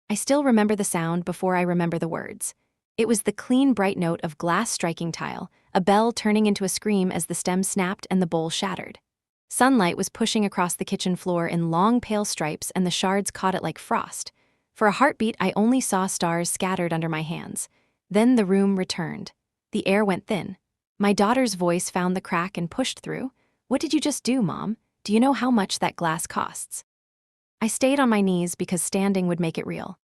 I still remember the sound before I remember the words. It was the clean, bright note of glass striking tile, a bell turning into a scream as the stem snapped and the bowl shattered. Sunlight was pushing across the kitchen floor in long, pale stripes, and the shards caught it like frost. For a heartbeat, I only saw stars scattered under my hands. Then the room returned. The air went thin. My daughter's voice found the crack and pushed through. "What did you just do, Mom? Do you know how much that glass costs?" I stayed on my knees because standing would make it real.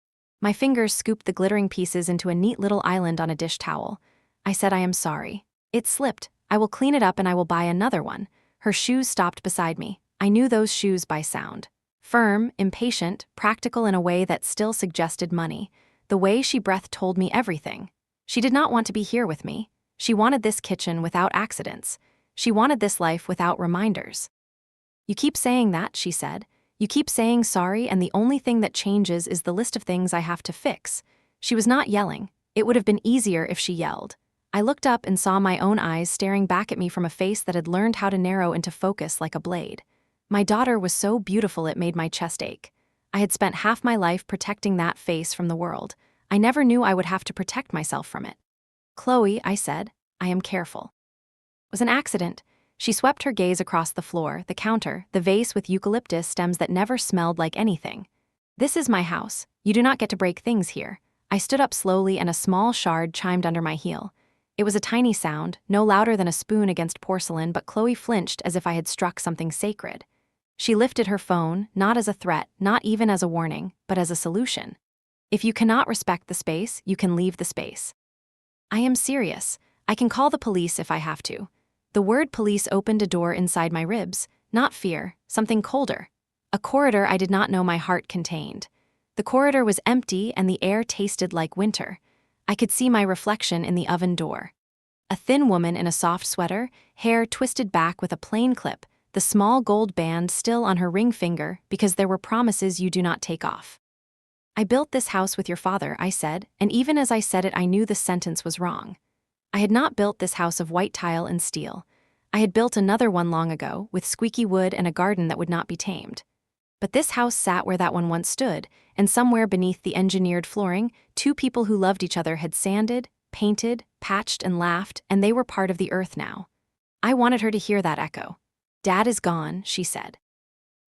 My fingers scooped the glittering pieces into a neat little island on a dish towel. I said, "I am sorry. It slipped. I will clean it up and I will buy another one." Her shoes stopped beside me. I knew those shoes by sound. Firm, impatient, practical in a way that still suggested money. The way she breathed told me everything. She did not want to be here with me. She wanted this kitchen without accidents. She wanted this life without reminders. "You keep saying that," she said. "You keep saying sorry, and the only thing that changes is the list of things I have to fix." She was not yelling. It would have been easier if she yelled. I looked up and saw my own eyes staring back at me from a face that had learned how to narrow into focus like a blade. My daughter was so beautiful it made my chest ache. I had spent half my life protecting that face from the world. I never knew I would have to protect myself from it. "Chloe," I said, "I am careful." It was an accident. She swept her gaze across the floor, the counter, the vase with eucalyptus stems that never smelled like anything. "This is my house. You do not get to break things here." I stood up slowly and a small shard chimed under my heel. It was a tiny sound, no louder than a spoon against porcelain, but Chloe flinched as if I had struck something sacred. She lifted her phone, not as a threat, not even as a warning, but as a solution. "If you cannot respect the space, you can leave the space." I am serious. I can call the police if I have to. The word police opened a door inside my ribs, not fear, something colder. A corridor I did not know my heart contained. The corridor was empty and the air tasted like winter. I could see my reflection in the oven door. A thin woman in a soft sweater, hair twisted back with a plain clip, the small gold band still on her ring finger because there were promises you do not take off. "I built this house with your father," I said, and even as I said it I knew the sentence was wrong. I had not built this house of white tile and steel. I had built another one long ago, with squeaky wood and a garden that would not be tamed. But this house sat where that one once stood, and somewhere beneath the engineered flooring, two people who loved each other had sanded, painted, patched, and laughed, and they were part of the earth now. I wanted her to hear that echo. "Dad is gone," she said.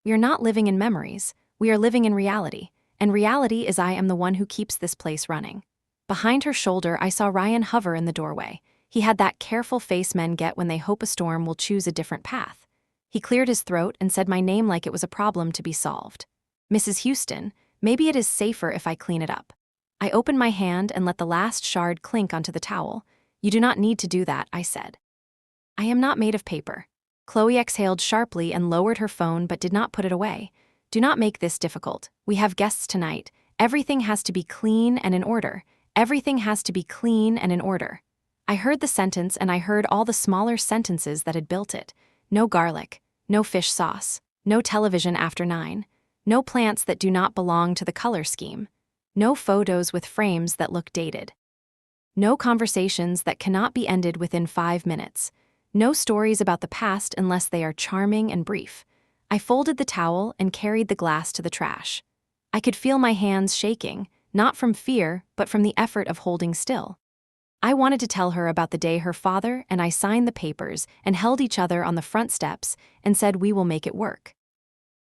"We are not living in memories. We are living in reality, and reality is I am the one who keeps this place running." Behind her shoulder, I saw Ryan hover in the doorway. He had that careful face men get when they hope a storm will choose a different path. He cleared his throat and said my name like it was a problem to be solved. "Mrs. Houston, maybe it is safer if I clean it up." I opened my hand and let the last shard clink onto the towel. "You do not need to do that," I said. "I am not made of paper." Chloe exhaled sharply and lowered her phone but did not put it away. "Do not make this difficult. We have guests tonight. Everything has to be clean and in order. Everything has to be clean and in order." I heard the sentence and I heard all the smaller sentences that had built it. No garlic, no fish sauce, no television after 9, no plants that do not belong to the color scheme, no photos with frames that look dated, no conversations that cannot be ended within 5 minutes, no stories about the past unless they are charming and brief. I folded the towel and carried the glass to the trash. I could feel my hands shaking, not from fear, but from the effort of holding still. I wanted to tell her about the day her father and I signed the papers and held each other on the front steps and said we will make it work.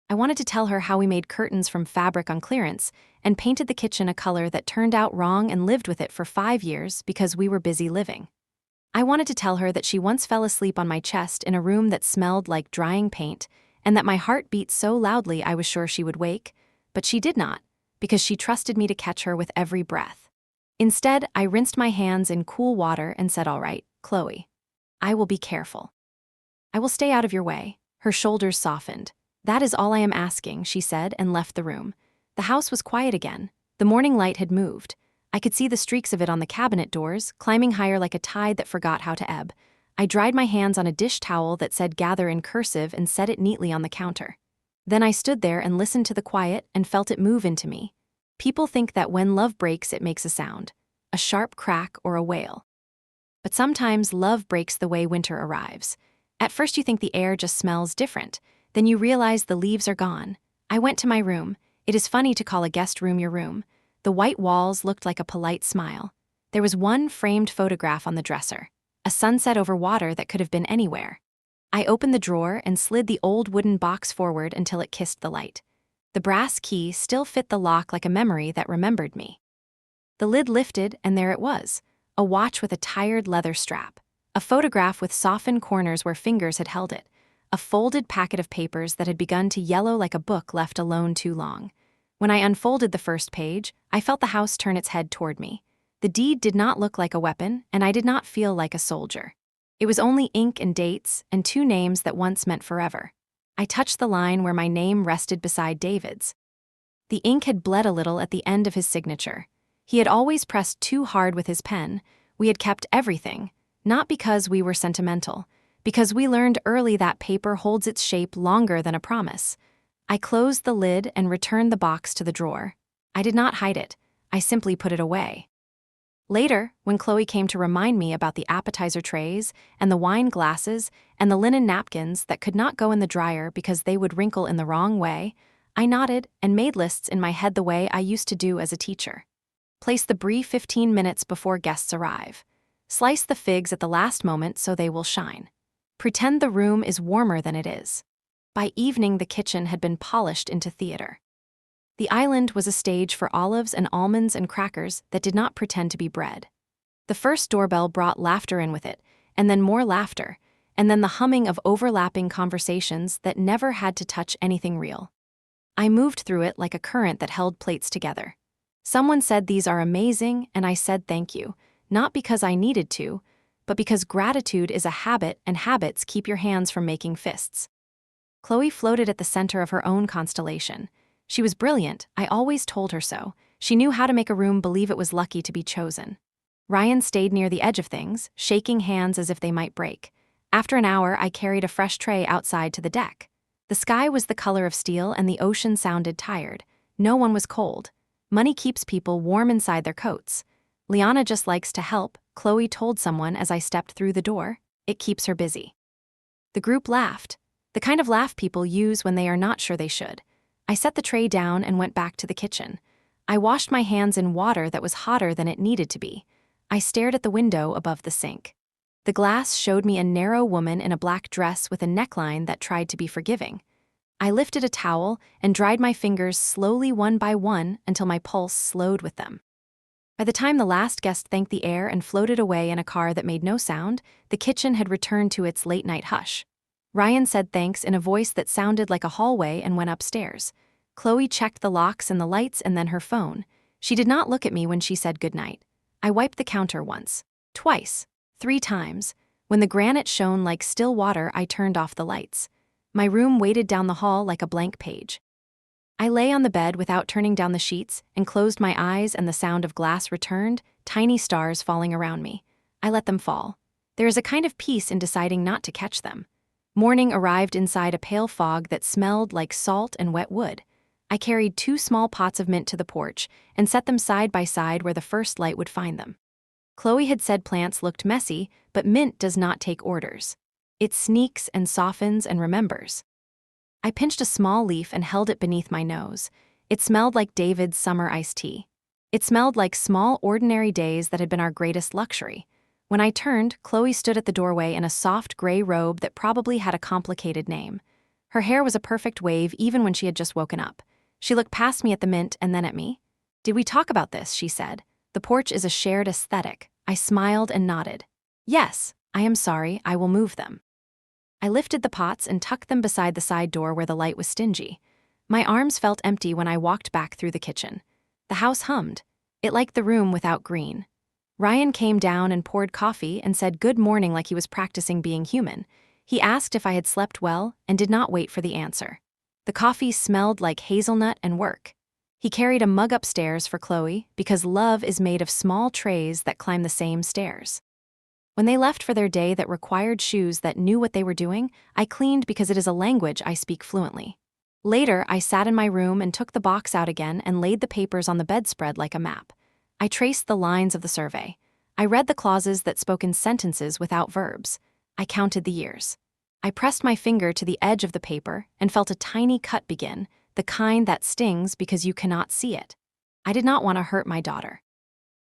I wanted to tell her how we made curtains from fabric on clearance and painted the kitchen a color that turned out wrong and lived with it for 5 years because we were busy living. I wanted to tell her that she once fell asleep on my chest in a room that smelled like drying paint and that my heart beat so loudly I was sure she would wake, but she did not, because she trusted me to catch her with every breath. Instead, I rinsed my hands in cool water and said, "All right, Chloe. I will be careful. I will stay out of your way." Her shoulders softened. "That is all I am asking," she said and left the room. The house was quiet again. The morning light had moved. I could see the streaks of it on the cabinet doors, climbing higher like a tide that forgot how to ebb. I dried my hands on a dish towel that said "gather" in cursive and set it neatly on the counter. Then I stood there and listened to the quiet and felt it move into me. People think that when love breaks, it makes a sound, a sharp crack or a wail. But sometimes love breaks the way winter arrives. At first you think the air just smells different. Then you realize the leaves are gone. I went to my room. It is funny to call a guest room your room. The white walls looked like a polite smile. There was one framed photograph on the dresser, a sunset over water that could have been anywhere. I opened the drawer and slid the old wooden box forward until it kissed the light. The brass key still fit the lock like a memory that remembered me. The lid lifted, and there it was, a watch with a tired leather strap, a photograph with softened corners where fingers had held it, a folded packet of papers that had begun to yellow like a book left alone too long. When I unfolded the first page, I felt the house turn its head toward me. The deed did not look like a weapon, and I did not feel like a soldier. It was only ink and dates and two names that once meant forever. I touched the line where my name rested beside David's. The ink had bled a little at the end of his signature. He had always pressed too hard with his pen. We had kept everything, not because we were sentimental, because we learned early that paper holds its shape longer than a promise. I closed the lid and returned the box to the drawer. I did not hide it. I simply put it away. Later, when Chloe came to remind me about the appetizer trays and the wine glasses and the linen napkins that could not go in the dryer because they would wrinkle in the wrong way, I nodded and made lists in my head the way I used to do as a teacher. Place the brie 15 minutes before guests arrive. Slice the figs at the last moment so they will shine. Pretend the room is warmer than it is. By evening, the kitchen had been polished into theater. The island was a stage for olives and almonds and crackers that did not pretend to be bread. The first doorbell brought laughter in with it, and then more laughter, and then the humming of overlapping conversations that never had to touch anything real. I moved through it like a current that held plates together. Someone said these are amazing, and I said thank you, not because I needed to, but because gratitude is a habit and habits keep your hands from making fists. Chloe floated at the center of her own constellation. She was brilliant, I always told her so. She knew how to make a room believe it was lucky to be chosen. Ryan stayed near the edge of things, shaking hands as if they might break. After an hour, I carried a fresh tray outside to the deck. The sky was the color of steel and the ocean sounded tired. No one was cold. Money keeps people warm inside their coats. Liana just likes to help, Chloe told someone as I stepped through the door. It keeps her busy. The group laughed, the kind of laugh people use when they are not sure they should. I set the tray down and went back to the kitchen. I washed my hands in water that was hotter than it needed to be. I stared at the window above the sink. The glass showed me a narrow woman in a black dress with a neckline that tried to be forgiving. I lifted a towel and dried my fingers slowly one by one until my pulse slowed with them. By the time the last guest thanked the air and floated away in a car that made no sound, the kitchen had returned to its late-night hush. Ryan said thanks in a voice that sounded like a hallway and went upstairs. Chloe checked the locks and the lights and then her phone. She did not look at me when she said goodnight. I wiped the counter once, twice, 3 times. When the granite shone like still water, I turned off the lights. My room waited down the hall like a blank page. I lay on the bed without turning down the sheets and closed my eyes, and the sound of glass returned, tiny stars falling around me. I let them fall. There is a kind of peace in deciding not to catch them. Morning arrived inside a pale fog that smelled like salt and wet wood. I carried 2 small pots of mint to the porch and set them side by side where the first light would find them. Chloe had said plants looked messy, but mint does not take orders. It sneaks and softens and remembers. I pinched a small leaf and held it beneath my nose. It smelled like David's summer iced tea. It smelled like small, ordinary days that had been our greatest luxury. When I turned, Chloe stood at the doorway in a soft gray robe that probably had a complicated name. Her hair was a perfect wave even when she had just woken up. She looked past me at the mint and then at me. "Did we talk about this?" she said. "The porch is a shared aesthetic." I smiled and nodded. "Yes, I am sorry, I will move them." I lifted the pots and tucked them beside the side door where the light was stingy. My arms felt empty when I walked back through the kitchen. The house hummed. It liked the room without green. Ryan came down and poured coffee and said good morning like he was practicing being human. He asked if I had slept well and did not wait for the answer. The coffee smelled like hazelnut and work. He carried a mug upstairs for Chloe because love is made of small trays that climb the same stairs. When they left for their day that required shoes that knew what they were doing, I cleaned because it is a language I speak fluently. Later, I sat in my room and took the box out again and laid the papers on the bedspread like a map. I traced the lines of the survey. I read the clauses that spoke in sentences without verbs. I counted the years. I pressed my finger to the edge of the paper and felt a tiny cut begin, the kind that stings because you cannot see it. I did not want to hurt my daughter.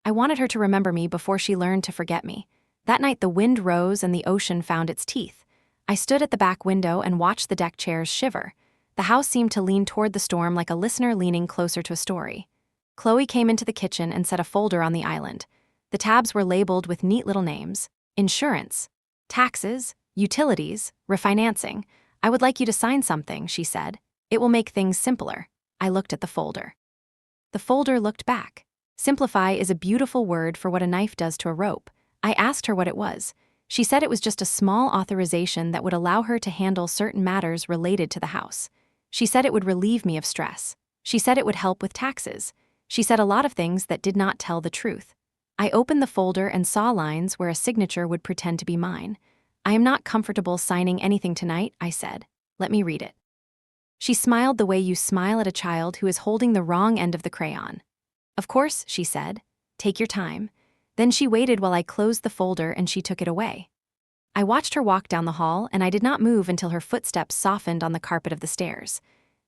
I wanted her to remember me before she learned to forget me. That night the wind rose and the ocean found its teeth. I stood at the back window and watched the deck chairs shiver. The house seemed to lean toward the storm like a listener leaning closer to a story. Chloe came into the kitchen and set a folder on the island. The tabs were labeled with neat little names: insurance, taxes, utilities, refinancing. I would like you to sign something, she said. It will make things simpler. I looked at the folder. The folder looked back. Simplify is a beautiful word for what a knife does to a rope. I asked her what it was. She said it was just a small authorization that would allow her to handle certain matters related to the house. She said it would relieve me of stress. She said it would help with taxes. She said a lot of things that did not tell the truth. I opened the folder and saw lines where a signature would pretend to be mine. I am not comfortable signing anything tonight, I said. Let me read it. She smiled the way you smile at a child who is holding the wrong end of the crayon. Of course, she said. Take your time. Then she waited while I closed the folder and she took it away. I watched her walk down the hall and I did not move until her footsteps softened on the carpet of the stairs.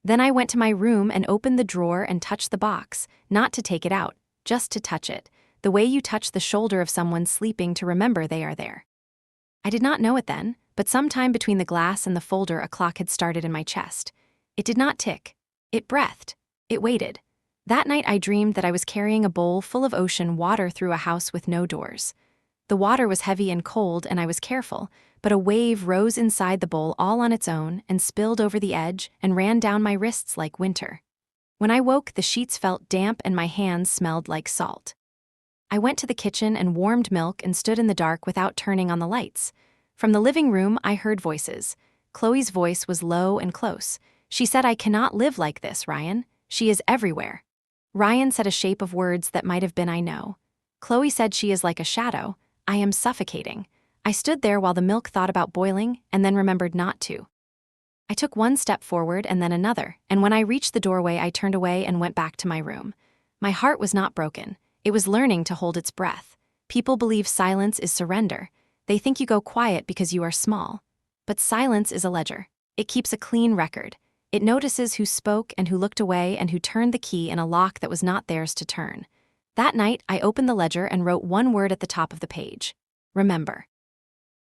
Then I went to my room and opened the drawer and touched the box, not to take it out, just to touch it, the way you touch the shoulder of someone sleeping to remember they are there. I did not know it then, but sometime between the glass and the folder a clock had started in my chest. It did not tick. It breathed. It waited. That night I dreamed that I was carrying a bowl full of ocean water through a house with no doors. The water was heavy and cold and I was careful, but a wave rose inside the bowl all on its own and spilled over the edge and ran down my wrists like winter. When I woke, the sheets felt damp and my hands smelled like salt. I went to the kitchen and warmed milk and stood in the dark without turning on the lights. From the living room, I heard voices. Chloe's voice was low and close. She said, "I cannot live like this, Ryan. She is everywhere." Ryan said a shape of words that might have been "I know." Chloe said, "She is like a shadow. I am suffocating." I stood there while the milk thought about boiling and then remembered not to. I took one step forward and then another, and when I reached the doorway, I turned away and went back to my room. My heart was not broken. It was learning to hold its breath. People believe silence is surrender. They think you go quiet because you are small. But silence is a ledger. It keeps a clean record. It notices who spoke and who looked away and who turned the key in a lock that was not theirs to turn. That night, I opened the ledger and wrote one word at the top of the page: remember.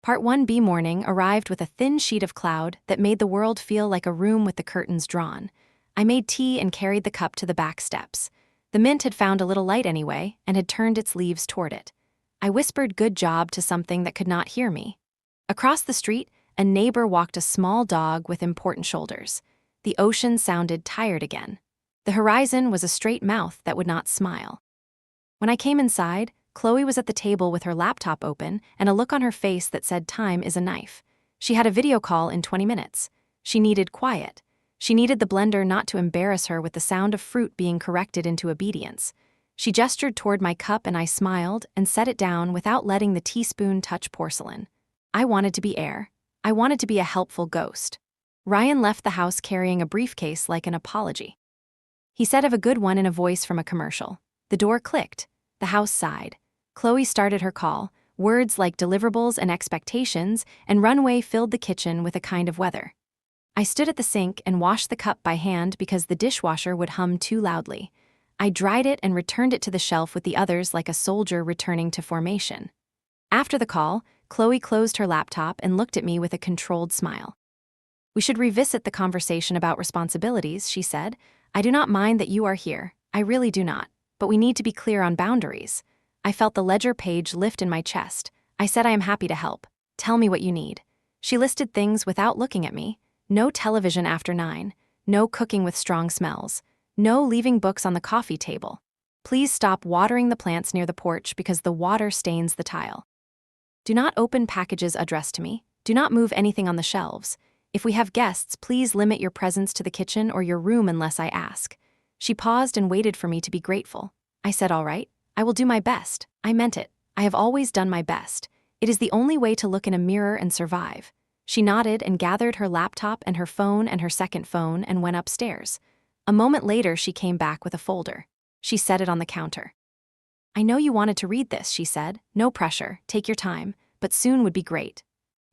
Part 1B morning arrived with a thin sheet of cloud that made the world feel like a room with the curtains drawn. I made tea and carried the cup to the back steps. The mint had found a little light anyway and had turned its leaves toward it. I whispered "good job" to something that could not hear me. Across the street, a neighbor walked a small dog with important shoulders. The ocean sounded tired again. The horizon was a straight mouth that would not smile. When I came inside, Chloe was at the table with her laptop open and a look on her face that said time is a knife. She had a video call in 20 minutes. She needed quiet. She needed the blender not to embarrass her with the sound of fruit being corrected into obedience. She gestured toward my cup and I smiled and set it down without letting the teaspoon touch porcelain. I wanted to be air. I wanted to be a helpful ghost. Ryan left the house carrying a briefcase like an apology. He said "have a good one" in a voice from a commercial. The door clicked. The house sighed. Chloe started her call. Words like deliverables and expectations and runway filled the kitchen with a kind of weather. I stood at the sink and washed the cup by hand because the dishwasher would hum too loudly. I dried it and returned it to the shelf with the others like a soldier returning to formation. After the call, Chloe closed her laptop and looked at me with a controlled smile. "We should revisit the conversation about responsibilities," she said. "I do not mind that you are here. I really do not. But we need to be clear on boundaries." I felt the ledger page lift in my chest. I said, "I am happy to help. Tell me what you need." She listed things without looking at me. No television after 9. No cooking with strong smells. No leaving books on the coffee table. Please stop watering the plants near the porch because the water stains the tile. Do not open packages addressed to me. Do not move anything on the shelves. If we have guests, please limit your presence to the kitchen or your room unless I ask. She paused and waited for me to be grateful. I said, "All right, I will do my best." I meant it. I have always done my best. It is the only way to look in a mirror and survive. She nodded and gathered her laptop and her phone and her second phone and went upstairs. A moment later, she came back with a folder. She set it on the counter. "I know you wanted to read this," she said. "No pressure, take your time, but soon would be great."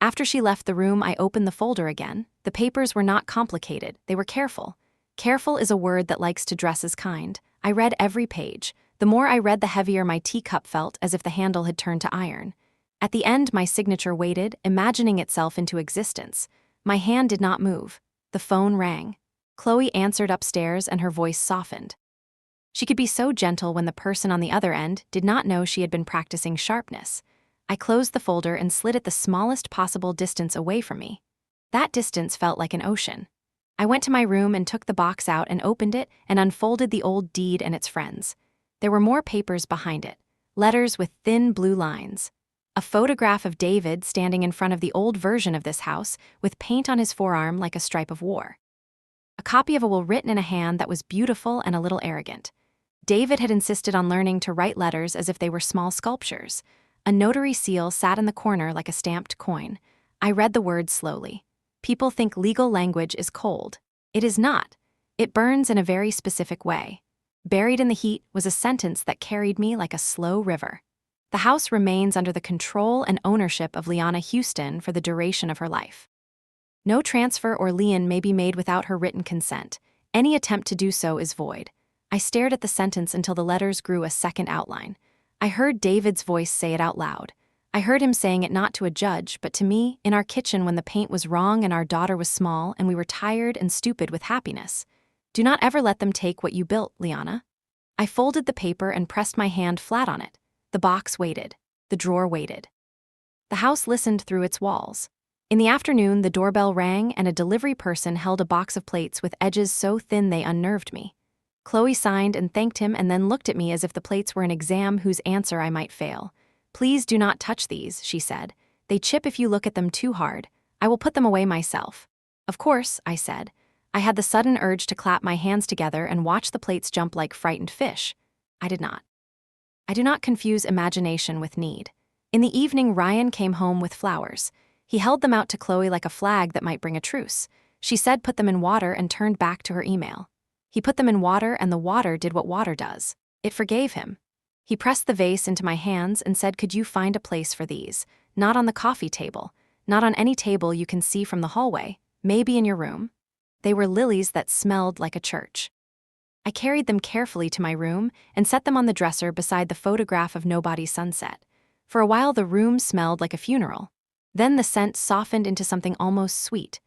After she left the room, I opened the folder again. The papers were not complicated, they were careful. Careful is a word that likes to dress as kind. I read every page. The more I read, the heavier my teacup felt, as if the handle had turned to iron. At the end, my signature waited, imagining itself into existence. My hand did not move. The phone rang. Chloe answered upstairs, and her voice softened. She could be so gentle when the person on the other end did not know she had been practicing sharpness. I closed the folder and slid it the smallest possible distance away from me. That distance felt like an ocean. I went to my room and took the box out and opened it and unfolded the old deed and its friends. There were more papers behind it, letters with thin blue lines. A photograph of David standing in front of the old version of this house with paint on his forearm like a stripe of war. A copy of a will written in a hand that was beautiful and a little arrogant. David had insisted on learning to write letters as if they were small sculptures. A notary seal sat in the corner like a stamped coin. I read the words slowly. People think legal language is cold. It is not. It burns in a very specific way. Buried in the heat was a sentence that carried me like a slow river. The house remains under the control and ownership of Liana Houston for the duration of her life. No transfer or lien may be made without her written consent. Any attempt to do so is void. I stared at the sentence until the letters grew a second outline. I heard David's voice say it out loud. I heard him saying it not to a judge, but to me, in our kitchen when the paint was wrong and our daughter was small and we were tired and stupid with happiness. Do not ever let them take what you built, Liana. I folded the paper and pressed my hand flat on it. The box waited. The drawer waited. The house listened through its walls. In the afternoon, the doorbell rang and a delivery person held a box of plates with edges so thin they unnerved me. Chloe signed and thanked him and then looked at me as if the plates were an exam whose answer I might fail. "Please do not touch these," she said. "They chip if you look at them too hard. I will put them away myself." "Of course," I said. I had the sudden urge to clap my hands together and watch the plates jump like frightened fish. I did not. I do not confuse imagination with need. In the evening, Ryan came home with flowers. He held them out to Chloe like a flag that might bring a truce. She said put them in water and turned back to her email. He put them in water and the water did what water does. It forgave him. He pressed the vase into my hands and said, "Could you find a place for these? Not on the coffee table. Not on any table you can see from the hallway. Maybe in your room." They were lilies that smelled like a church. I carried them carefully to my room and set them on the dresser beside the photograph of Nobody's sunset. For a while the room smelled like a funeral. Then the scent softened into something almost sweet.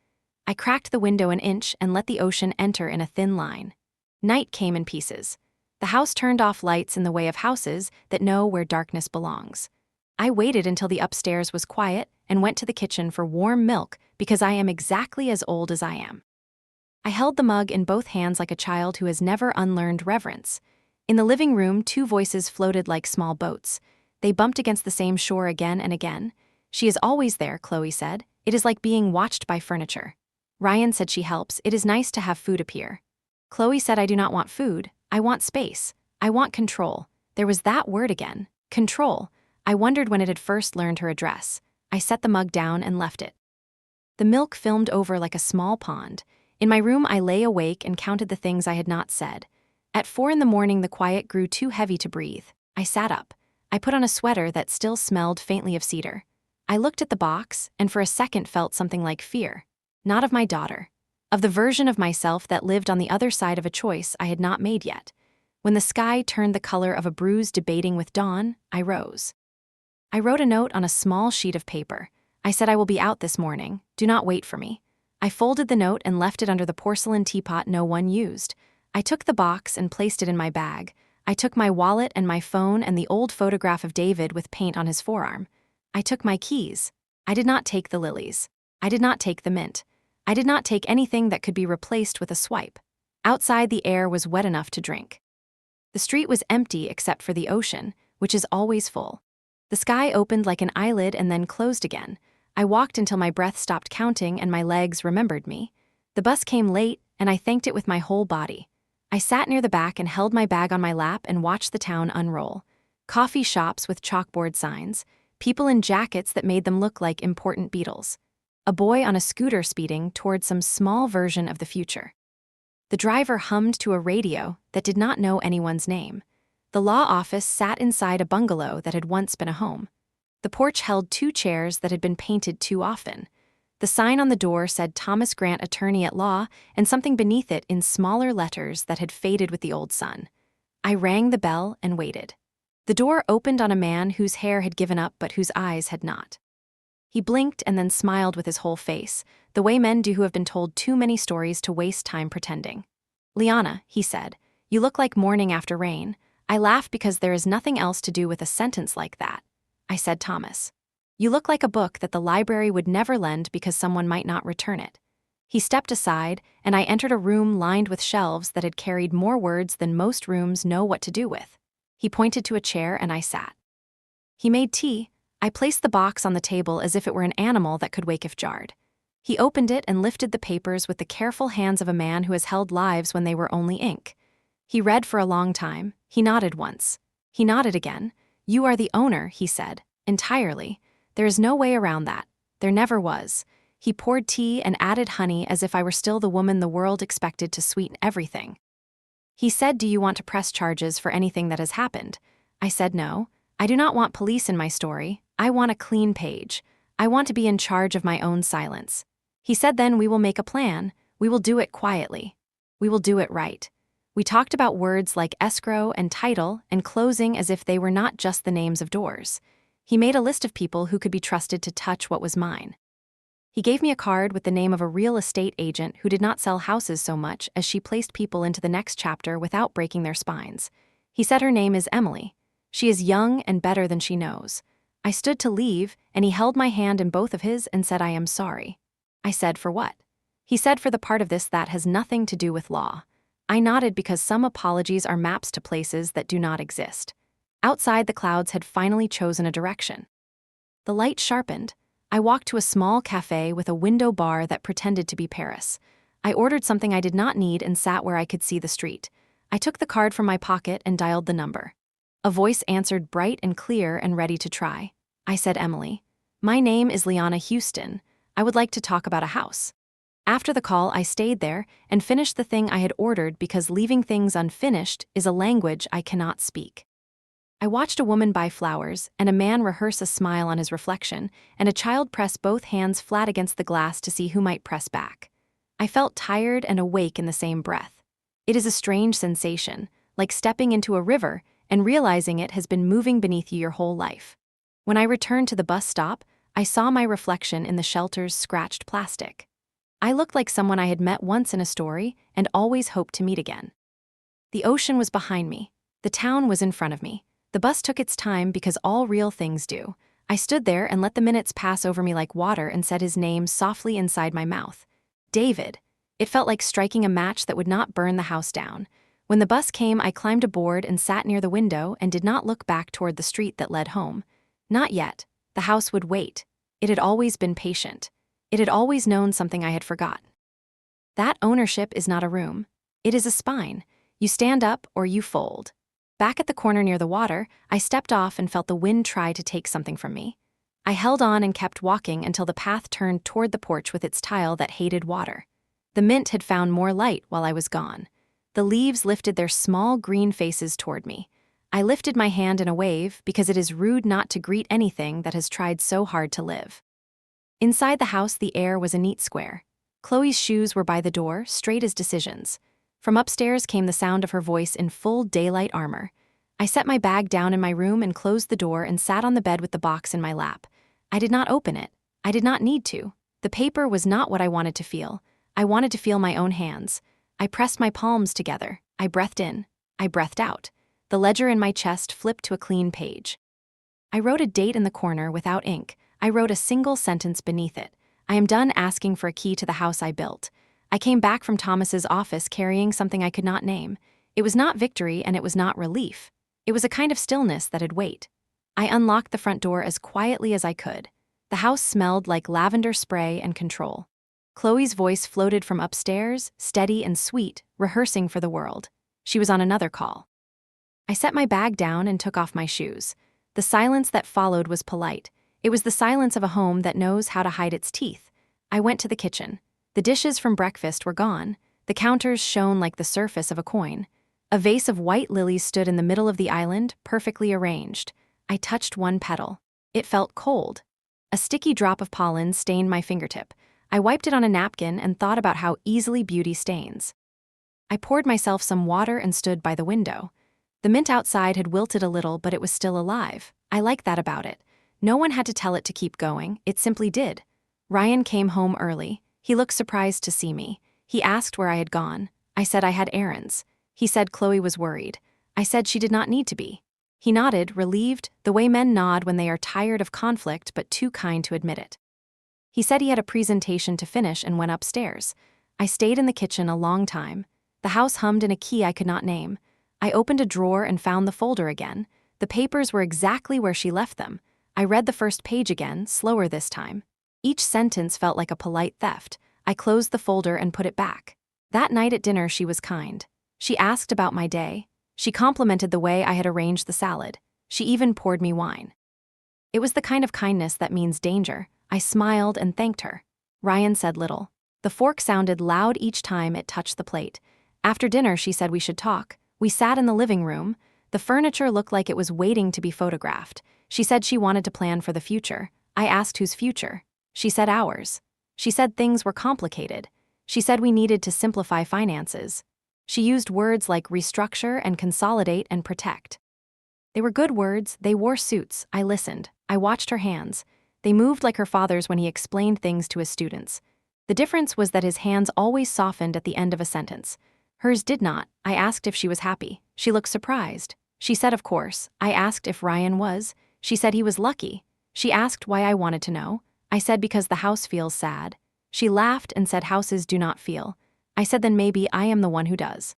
I cracked the window an inch and let the ocean enter in a thin line. Night came in pieces. The house turned off lights in the way of houses that know where darkness belongs. I waited until the upstairs was quiet and went to the kitchen for warm milk because I am exactly as old as I am. I held the mug in both hands like a child who has never unlearned reverence. In the living room, two voices floated like small boats. They bumped against the same shore again and again. "She is always there," Chloe said. "It is like being watched by furniture." Ryan said she helps. "It is nice to have food appear." Chloe said, "I do not want food. I want space. I want control." There was that word again. Control. I wondered when it had first learned her address. I set the mug down and left it. The milk filmed over like a small pond. In my room, I lay awake and counted the things I had not said. At 4 a.m, the quiet grew too heavy to breathe. I sat up. I put on a sweater that still smelled faintly of cedar. I looked at the box and for a second felt something like fear. Not of my daughter. Of the version of myself that lived on the other side of a choice I had not made yet. When the sky turned the color of a bruise debating with dawn, I rose. I wrote a note on a small sheet of paper. I said, "I will be out this morning. Do not wait for me." I folded the note and left it under the porcelain teapot no one used. I took the box and placed it in my bag. I took my wallet and my phone and the old photograph of David with paint on his forearm. I took my keys. I did not take the lilies. I did not take the mint. I did not take anything that could be replaced with a swipe. Outside, the air was wet enough to drink. The street was empty except for the ocean, which is always full. The sky opened like an eyelid and then closed again. I walked until my breath stopped counting and my legs remembered me. The bus came late, and I thanked it with my whole body. I sat near the back and held my bag on my lap and watched the town unroll. Coffee shops with chalkboard signs, people in jackets that made them look like important beetles. A boy on a scooter speeding toward some small version of the future. The driver hummed to a radio that did not know anyone's name. The law office sat inside a bungalow that had once been a home. The porch held 2 chairs that had been painted too often. The sign on the door said Thomas Grant, attorney at law, and something beneath it in smaller letters that had faded with the old sun. I rang the bell and waited. The door opened on a man whose hair had given up but whose eyes had not. He blinked and then smiled with his whole face, the way men do who have been told too many stories to waste time pretending. "Liana," he said, "you look like morning after rain." I laugh because there is nothing else to do with a sentence like that. I said, "Thomas, you look like a book that the library would never lend because someone might not return it." He stepped aside, and I entered a room lined with shelves that had carried more words than most rooms know what to do with. He pointed to a chair and I sat. He made tea. I placed the box on the table as if it were an animal that could wake if jarred. He opened it and lifted the papers with the careful hands of a man who has held lives when they were only ink. He read for a long time. He nodded once. He nodded again. "You are the owner," he said. "Entirely. There is no way around that. There never was." He poured tea and added honey as if I were still the woman the world expected to sweeten everything. He said, "Do you want to press charges for anything that has happened?" I said, "No. I do not want police in my story. I want a clean page. I want to be in charge of my own silence." He said, "Then we will make a plan. We will do it quietly. We will do it right." We talked about words like escrow and title and closing as if they were not just the names of doors. He made a list of people who could be trusted to touch what was mine. He gave me a card with the name of a real estate agent who did not sell houses so much as she placed people into the next chapter without breaking their spines. He said her name is Emily. She is young and better than she knows. I stood to leave, and he held my hand in both of his and said, "I am sorry." I said, "For what?" He said, "For the part of this that has nothing to do with law." I nodded because some apologies are maps to places that do not exist. Outside, the clouds had finally chosen a direction. The light sharpened. I walked to a small cafe with a window bar that pretended to be Paris. I ordered something I did not need and sat where I could see the street. I took the card from my pocket and dialed the number. A voice answered, bright and clear and ready to try. I said, "Emily, my name is Liana Houston. I would like to talk about a house." After the call, I stayed there and finished the thing I had ordered because leaving things unfinished is a language I cannot speak. I watched a woman buy flowers and a man rehearse a smile on his reflection, and a child press both hands flat against the glass to see who might press back. I felt tired and awake in the same breath. It is a strange sensation, like stepping into a river and realizing it has been moving beneath you your whole life. When I returned to the bus stop, I saw my reflection in the shelter's scratched plastic. I looked like someone I had met once in a story and always hoped to meet again. The ocean was behind me. The town was in front of me. The bus took its time because all real things do. I stood there and let the minutes pass over me like water and said his name softly inside my mouth. David. It felt like striking a match that would not burn the house down. When the bus came, I climbed aboard and sat near the window and did not look back toward the street that led home. Not yet. The house would wait. It had always been patient. It had always known something I had forgotten. That ownership is not a room. It is a spine. You stand up or you fold. Back at the corner near the water, I stepped off and felt the wind try to take something from me. I held on and kept walking until the path turned toward the porch with its tile that hated water. The mint had found more light while I was gone. The leaves lifted their small green faces toward me. I lifted my hand in a wave because it is rude not to greet anything that has tried so hard to live. Inside the house, the air was a neat square. Chloe's shoes were by the door, straight as decisions. From upstairs came the sound of her voice in full daylight armor. I set my bag down in my room and closed the door and sat on the bed with the box in my lap. I did not open it. I did not need to. The paper was not what I wanted to feel. I wanted to feel my own hands. I pressed my palms together. I breathed in. I breathed out. The ledger in my chest flipped to a clean page. I wrote a date in the corner without ink. I wrote a single sentence beneath it. I am done asking for a key to the house I built. I came back from Thomas's office carrying something I could not name. It was not victory and it was not relief. It was a kind of stillness that had weight. I unlocked the front door as quietly as I could. The house smelled like lavender spray and control. Chloe's voice floated from upstairs, steady and sweet, rehearsing for the world. She was on another call. I set my bag down and took off my shoes. The silence that followed was polite. It was the silence of a home that knows how to hide its teeth. I went to the kitchen. The dishes from breakfast were gone. The counters shone like the surface of a coin. A vase of white lilies stood in the middle of the island, perfectly arranged. I touched one petal. It felt cold. A sticky drop of pollen stained my fingertip. I wiped it on a napkin and thought about how easily beauty stains. I poured myself some water and stood by the window. The mint outside had wilted a little, but it was still alive. I liked that about it. No one had to tell it to keep going, it simply did. Ryan came home early. He looked surprised to see me. He asked where I had gone. I said I had errands. He said Chloe was worried. I said she did not need to be. He nodded, relieved, the way men nod when they are tired of conflict but too kind to admit it. He said he had a presentation to finish and went upstairs. I stayed in the kitchen a long time. The house hummed in a key I could not name. I opened a drawer and found the folder again. The papers were exactly where she left them. I read the first page again, slower this time. Each sentence felt like a polite theft. I closed the folder and put it back. That night at dinner she was kind. She asked about my day. She complimented the way I had arranged the salad. She even poured me wine. It was the kind of kindness that means danger. I smiled and thanked her. Ryan said little. The fork sounded loud each time it touched the plate. After dinner she said we should talk. We sat in the living room. The furniture looked like it was waiting to be photographed. She said she wanted to plan for the future. I asked whose future. She said ours. She said things were complicated. She said we needed to simplify finances. She used words like restructure and consolidate and protect. They were good words. They wore suits. I listened. I watched her hands. They moved like her father's when he explained things to his students. The difference was that his hands always softened at the end of a sentence. Hers did not. I asked if she was happy. She looked surprised. She said of course. I asked if Ryan was. She said he was lucky. She asked why I wanted to know. I said because the house feels sad. She laughed and said houses do not feel. I said then maybe I am the one who does.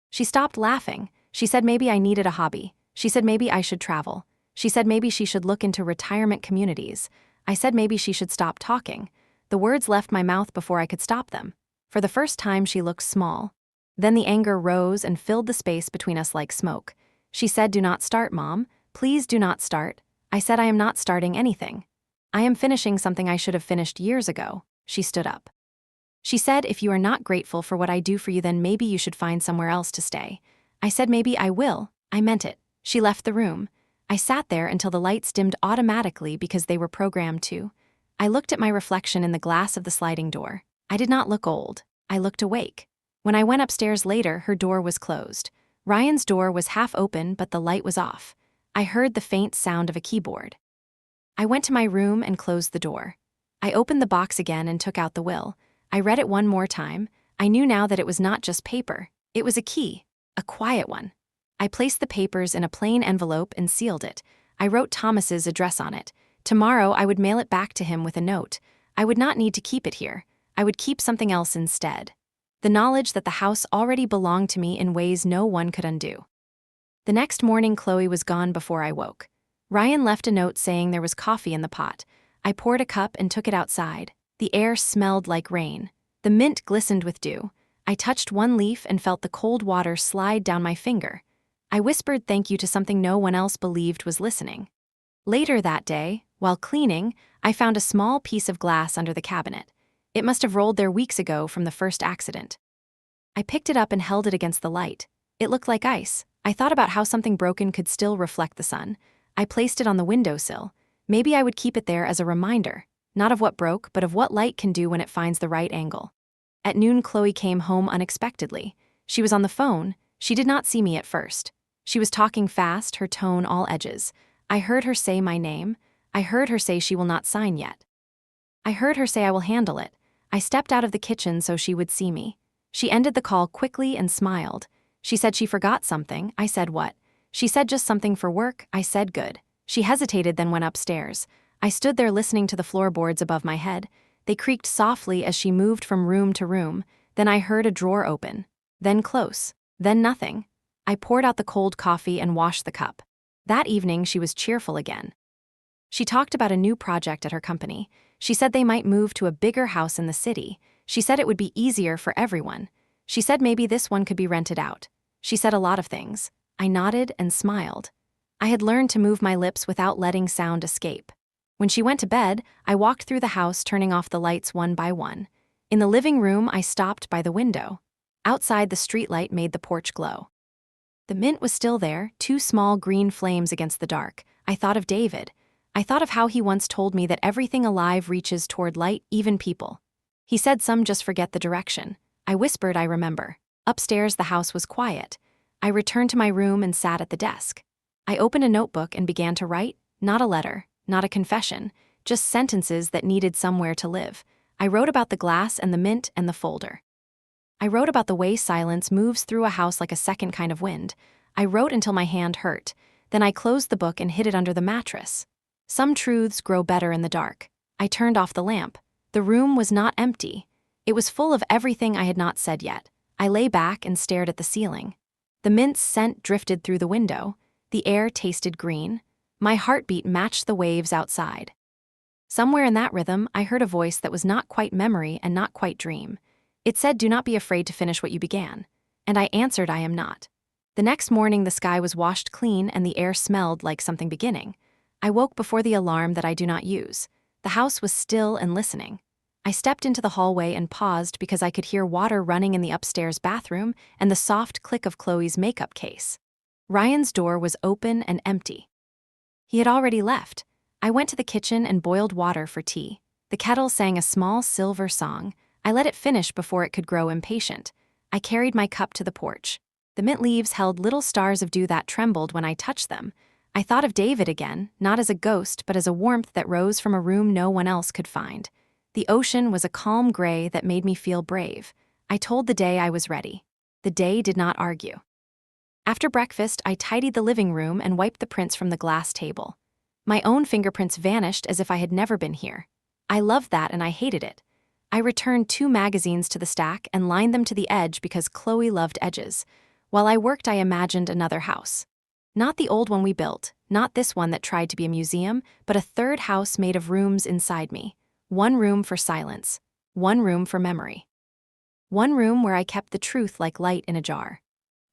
She stopped laughing. She said maybe I needed a hobby. She said maybe I should travel. She said maybe she should look into retirement communities. I said maybe she should stop talking. The words left my mouth before I could stop them. For the first time she looked small. Then the anger rose and filled the space between us like smoke. She said, "Do not start, Mom. Please do not start." I said I am not starting anything. I am finishing something I should have finished years ago. She stood up. She said, "If you are not grateful for what I do for you, then maybe you should find somewhere else to stay." I said maybe I will. I meant it. She left the room. I sat there until the lights dimmed automatically because they were programmed to. I looked at my reflection in the glass of the sliding door. I did not look old. I looked awake. When I went upstairs later, her door was closed. Ryan's door was half open, but the light was off. I heard the faint sound of a keyboard. I went to my room and closed the door. I opened the box again and took out the will. I read it one more time. I knew now that it was not just paper. It was a key, a quiet one. I placed the papers in a plain envelope and sealed it. I wrote Thomas's address on it. Tomorrow I would mail it back to him with a note. I would not need to keep it here. I would keep something else instead. The knowledge that the house already belonged to me in ways no one could undo. The next morning Chloe was gone before I woke. Ryan left a note saying there was coffee in the pot. I poured a cup and took it outside. The air smelled like rain. The mint glistened with dew. I touched one leaf and felt the cold water slide down my finger. I whispered thank you to something no one else believed was listening. Later that day, while cleaning, I found a small piece of glass under the cabinet. It must have rolled there weeks ago from the first accident. I picked it up and held it against the light. It looked like ice. I thought about how something broken could still reflect the sun. I placed it on the windowsill. Maybe I would keep it there as a reminder, not of what broke, but of what light can do when it finds the right angle. At noon, Chloe came home unexpectedly. She was on the phone. She did not see me at first. She was talking fast, her tone all edges. I heard her say my name. I heard her say she will not sign yet. I heard her say I will handle it. I stepped out of the kitchen so she would see me. She ended the call quickly and smiled. She said she forgot something. I said what? She said just something for work. I said good. She hesitated, then went upstairs. I stood there listening to the floorboards above my head. They creaked softly as she moved from room to room. Then I heard a drawer open. Then close. Then nothing. I poured out the cold coffee and washed the cup. That evening she was cheerful again. She talked about a new project at her company. She said they might move to a bigger house in the city. She said it would be easier for everyone. She said maybe this one could be rented out. She said a lot of things. I nodded and smiled. I had learned to move my lips without letting sound escape. When she went to bed, I walked through the house, turning off the lights one by one. In the living room, I stopped by the window. Outside, the streetlight made the porch glow. The mint was still there, two small green flames against the dark. I thought of David. I thought of how he once told me that everything alive reaches toward light, even people. He said some just forget the direction. I whispered I remember. Upstairs, the house was quiet. I returned to my room and sat at the desk. I opened a notebook and began to write, not a letter, not a confession, just sentences that needed somewhere to live. I wrote about the glass and the mint and the folder. I wrote about the way silence moves through a house like a second kind of wind. I wrote until my hand hurt. Then I closed the book and hid it under the mattress. Some truths grow better in the dark. I turned off the lamp. The room was not empty. It was full of everything I had not said yet. I lay back and stared at the ceiling. The mint's scent drifted through the window. The air tasted green. My heartbeat matched the waves outside. Somewhere in that rhythm, I heard a voice that was not quite memory and not quite dream. It said, "Do not be afraid to finish what you began." And I answered, "I am not." The next morning, the sky was washed clean and the air smelled like something beginning. I woke before the alarm that I do not use. The house was still and listening. I stepped into the hallway and paused because I could hear water running in the upstairs bathroom and the soft click of Chloe's makeup case. Ryan's door was open and empty. He had already left. I went to the kitchen and boiled water for tea. The kettle sang a small silver song. I let it finish before it could grow impatient. I carried my cup to the porch. The mint leaves held little stars of dew that trembled when I touched them. I thought of David again, not as a ghost but as a warmth that rose from a room no one else could find. The ocean was a calm gray that made me feel brave. I told the day I was ready. The day did not argue. After breakfast, I tidied the living room and wiped the prints from the glass table. My own fingerprints vanished as if I had never been here. I loved that and I hated it. I returned 2 magazines to the stack and lined them to the edge because Chloe loved edges. While I worked, I imagined another house. Not the old one we built, not this one that tried to be a museum, but a third house made of rooms inside me. 1 room for silence. 1 room for memory. 1 room where I kept the truth like light in a jar.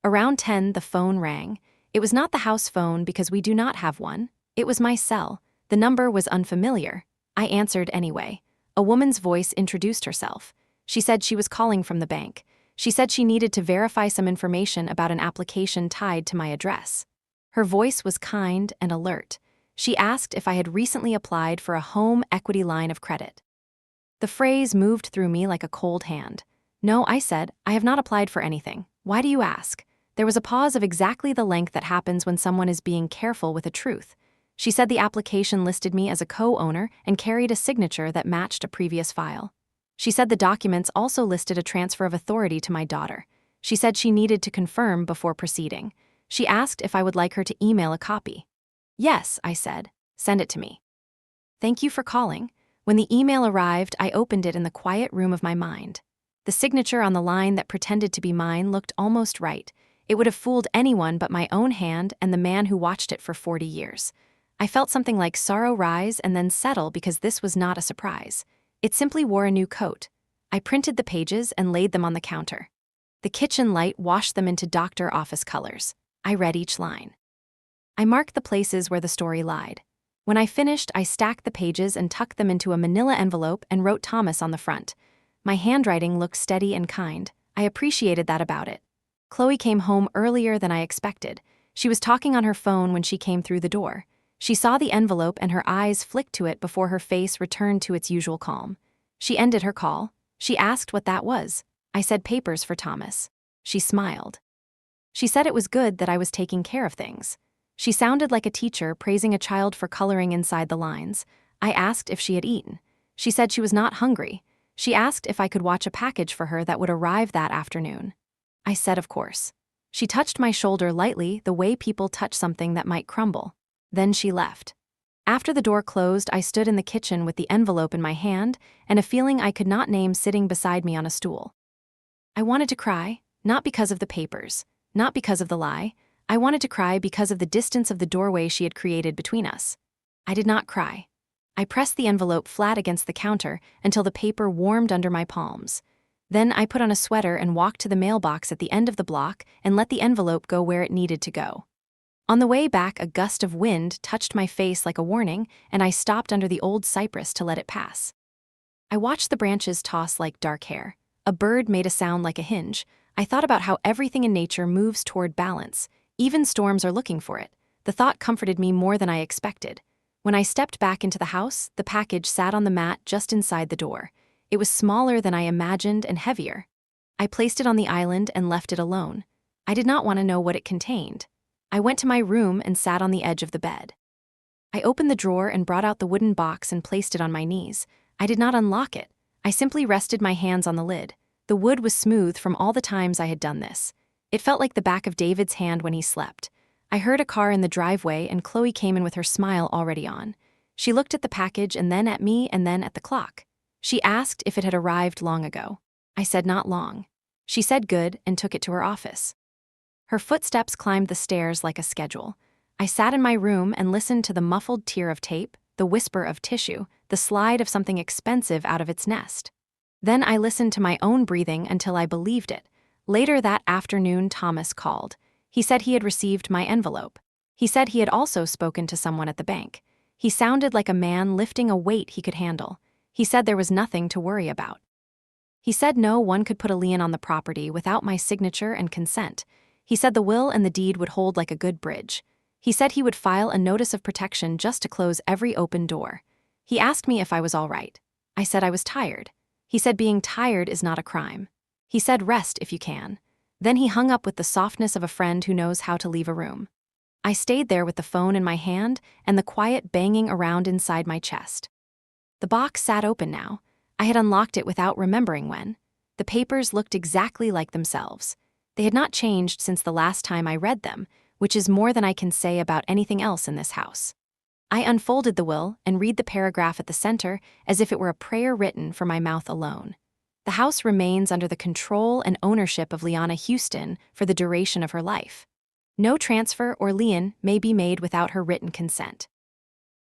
Around 10, the phone rang. It was not the house phone because we do not have one. It was my cell. The number was unfamiliar. I answered anyway. A woman's voice introduced herself. She said she was calling from the bank. She said she needed to verify some information about an application tied to my address. Her voice was kind and alert. She asked if I had recently applied for a home equity line of credit. The phrase moved through me like a cold hand. "No," I said, "I have not applied for anything. Why do you ask?" There was a pause of exactly the length that happens when someone is being careful with a truth. She said the application listed me as a co-owner and carried a signature that matched a previous file. She said the documents also listed a transfer of authority to my daughter. She said she needed to confirm before proceeding. She asked if I would like her to email a copy. "Yes," I said. "Send it to me." "Thank you for calling." When the email arrived, I opened it in the quiet room of my mind. The signature on the line that pretended to be mine looked almost right. It would have fooled anyone but my own hand and the man who watched it for 40 years. I felt something like sorrow rise and then settle because this was not a surprise. It simply wore a new coat. I printed the pages and laid them on the counter. The kitchen light washed them into doctor office colors. I read each line. I marked the places where the story lied. When I finished, I stacked the pages and tucked them into a manila envelope and wrote Thomas on the front. My handwriting looked steady and kind. I appreciated that about it. Chloe came home earlier than I expected. She was talking on her phone when she came through the door. She saw the envelope and her eyes flicked to it before her face returned to its usual calm. She ended her call. She asked what that was. I said papers for Thomas. She smiled. She said it was good that I was taking care of things. She sounded like a teacher praising a child for coloring inside the lines. I asked if she had eaten. She said she was not hungry. She asked if I could watch a package for her that would arrive that afternoon. I said of course. She touched my shoulder lightly, the way people touch something that might crumble. Then she left. After the door closed, I stood in the kitchen with the envelope in my hand and a feeling I could not name sitting beside me on a stool. I wanted to cry, not because of the papers, not because of the lie. I wanted to cry because of the distance of the doorway she had created between us. I did not cry. I pressed the envelope flat against the counter until the paper warmed under my palms. Then I put on a sweater and walked to the mailbox at the end of the block and let the envelope go where it needed to go. On the way back, a gust of wind touched my face like a warning, and I stopped under the old cypress to let it pass. I watched the branches toss like dark hair. A bird made a sound like a hinge. I thought about how everything in nature moves toward balance. Even storms are looking for it. The thought comforted me more than I expected. When I stepped back into the house, the package sat on the mat just inside the door. It was smaller than I imagined and heavier. I placed it on the island and left it alone. I did not want to know what it contained. I went to my room and sat on the edge of the bed. I opened the drawer and brought out the wooden box and placed it on my knees. I did not unlock it. I simply rested my hands on the lid. The wood was smooth from all the times I had done this. It felt like the back of David's hand when he slept. I heard a car in the driveway and Chloe came in with her smile already on. She looked at the package and then at me and then at the clock. She asked if it had arrived long ago. I said not long. She said good and took it to her office. Her footsteps climbed the stairs like a schedule. I sat in my room and listened to the muffled tear of tape, the whisper of tissue, the slide of something expensive out of its nest. Then I listened to my own breathing until I believed it. Later that afternoon, Thomas called. He said he had received my envelope. He said he had also spoken to someone at the bank. He sounded like a man lifting a weight he could handle. He said there was nothing to worry about. He said no one could put a lien on the property without my signature and consent. He said the will and the deed would hold like a good bridge. He said he would file a notice of protection just to close every open door. He asked me if I was all right. I said I was tired. He said being tired is not a crime. He said rest if you can. Then he hung up with the softness of a friend who knows how to leave a room. I stayed there with the phone in my hand and the quiet banging around inside my chest. The box sat open now. I had unlocked it without remembering when. The papers looked exactly like themselves. They had not changed since the last time I read them, which is more than I can say about anything else in this house. I unfolded the will and read the paragraph at the center as if it were a prayer written for my mouth alone. The house remains under the control and ownership of Liana Houston for the duration of her life. No transfer or lien may be made without her written consent.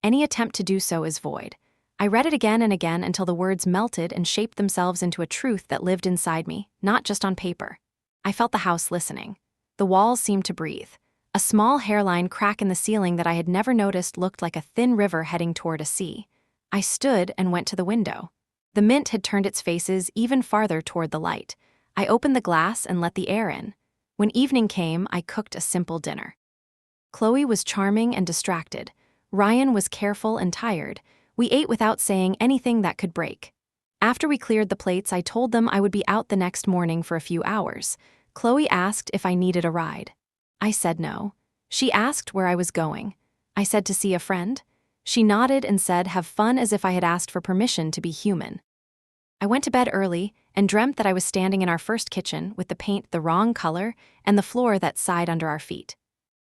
Any attempt to do so is void. I read it again and again until the words melted and shaped themselves into a truth that lived inside me, not just on paper. I felt the house listening. The walls seemed to breathe. A small hairline crack in the ceiling that I had never noticed looked like a thin river heading toward a sea. I stood and went to the window. The mint had turned its faces even farther toward the light. I opened the glass and let the air in. When evening came, I cooked a simple dinner. Chloe was charming and distracted. Ryan was careful and tired. We ate without saying anything that could break. After we cleared the plates, I told them I would be out the next morning for a few hours. Chloe asked if I needed a ride. I said no. She asked where I was going. I said to see a friend. She nodded and said have fun as if I had asked for permission to be human. I went to bed early and dreamt that I was standing in our first kitchen with the paint the wrong color and the floor that side under our feet.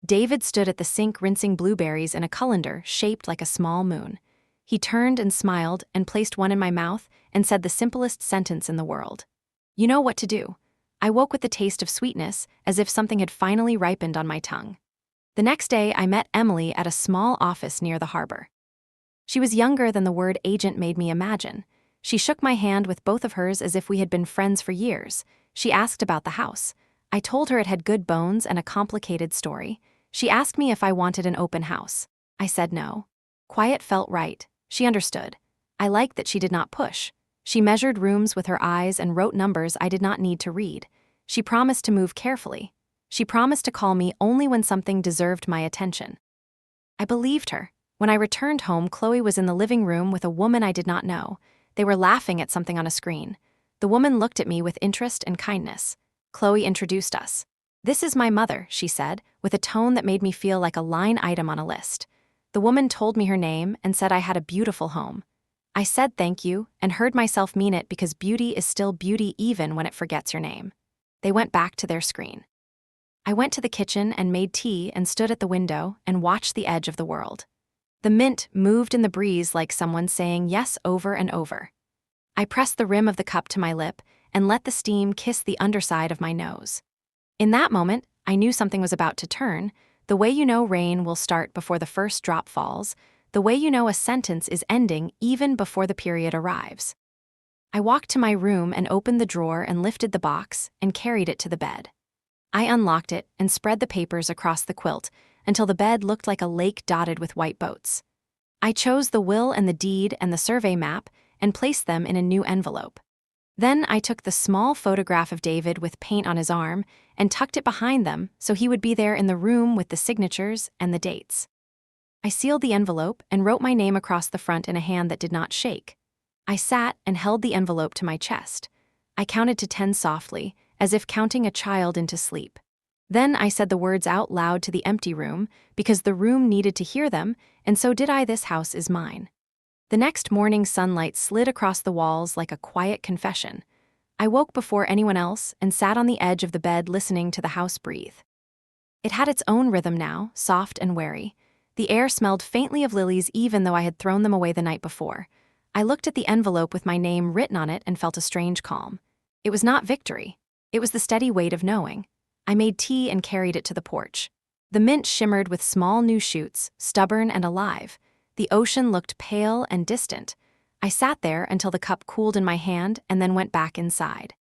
David stood at the sink rinsing blueberries in a colander shaped like a small moon. He turned and smiled and placed one in my mouth and said the simplest sentence in the world. You know what to do. I woke with the taste of sweetness, as if something had finally ripened on my tongue. The next day, I met Emily at a small office near the harbor. She was younger than the word agent made me imagine. She shook my hand with both of hers as if we had been friends for years. She asked about the house. I told her it had good bones and a complicated story. She asked me if I wanted an open house. I said no. Quiet felt right. She understood. I liked that she did not push. She measured rooms with her eyes and wrote numbers I did not need to read. She promised to move carefully. She promised to call me only when something deserved my attention. I believed her. When I returned home, Chloe was in the living room with a woman I did not know. They were laughing at something on a screen. The woman looked at me with interest and kindness. Chloe introduced us. This is my mother, she said, with a tone that made me feel like a line item on a list. The woman told me her name and said I had a beautiful home. I said thank you and heard myself mean it because beauty is still beauty even when it forgets your name. They went back to their screen. I went to the kitchen and made tea and stood at the window and watched the edge of the world. The mint moved in the breeze like someone saying yes over and over. I pressed the rim of the cup to my lip and let the steam kiss the underside of my nose. In that moment, I knew something was about to turn. The way you know rain will start before the first drop falls, the way you know a sentence is ending even before the period arrives. I walked to my room and opened the drawer and lifted the box and carried it to the bed. I unlocked it and spread the papers across the quilt until the bed looked like a lake dotted with white boats. I chose the will and the deed and the survey map and placed them in a new envelope. Then I took the small photograph of David with paint on his arm and tucked it behind them so he would be there in the room with the signatures and the dates. I sealed the envelope and wrote my name across the front in a hand that did not shake. I sat and held the envelope to my chest. I counted to 10 softly, as if counting a child into sleep. Then I said the words out loud to the empty room, because the room needed to hear them, and so did I. This house is mine. The next morning, sunlight slid across the walls like a quiet confession. I woke before anyone else and sat on the edge of the bed listening to the house breathe. It had its own rhythm now, soft and wary. The air smelled faintly of lilies even though I had thrown them away the night before. I looked at the envelope with my name written on it and felt a strange calm. It was not victory. It was the steady weight of knowing. I made tea and carried it to the porch. The mint shimmered with small new shoots, stubborn and alive. The ocean looked pale and distant. I sat there until the cup cooled in my hand and then went back inside.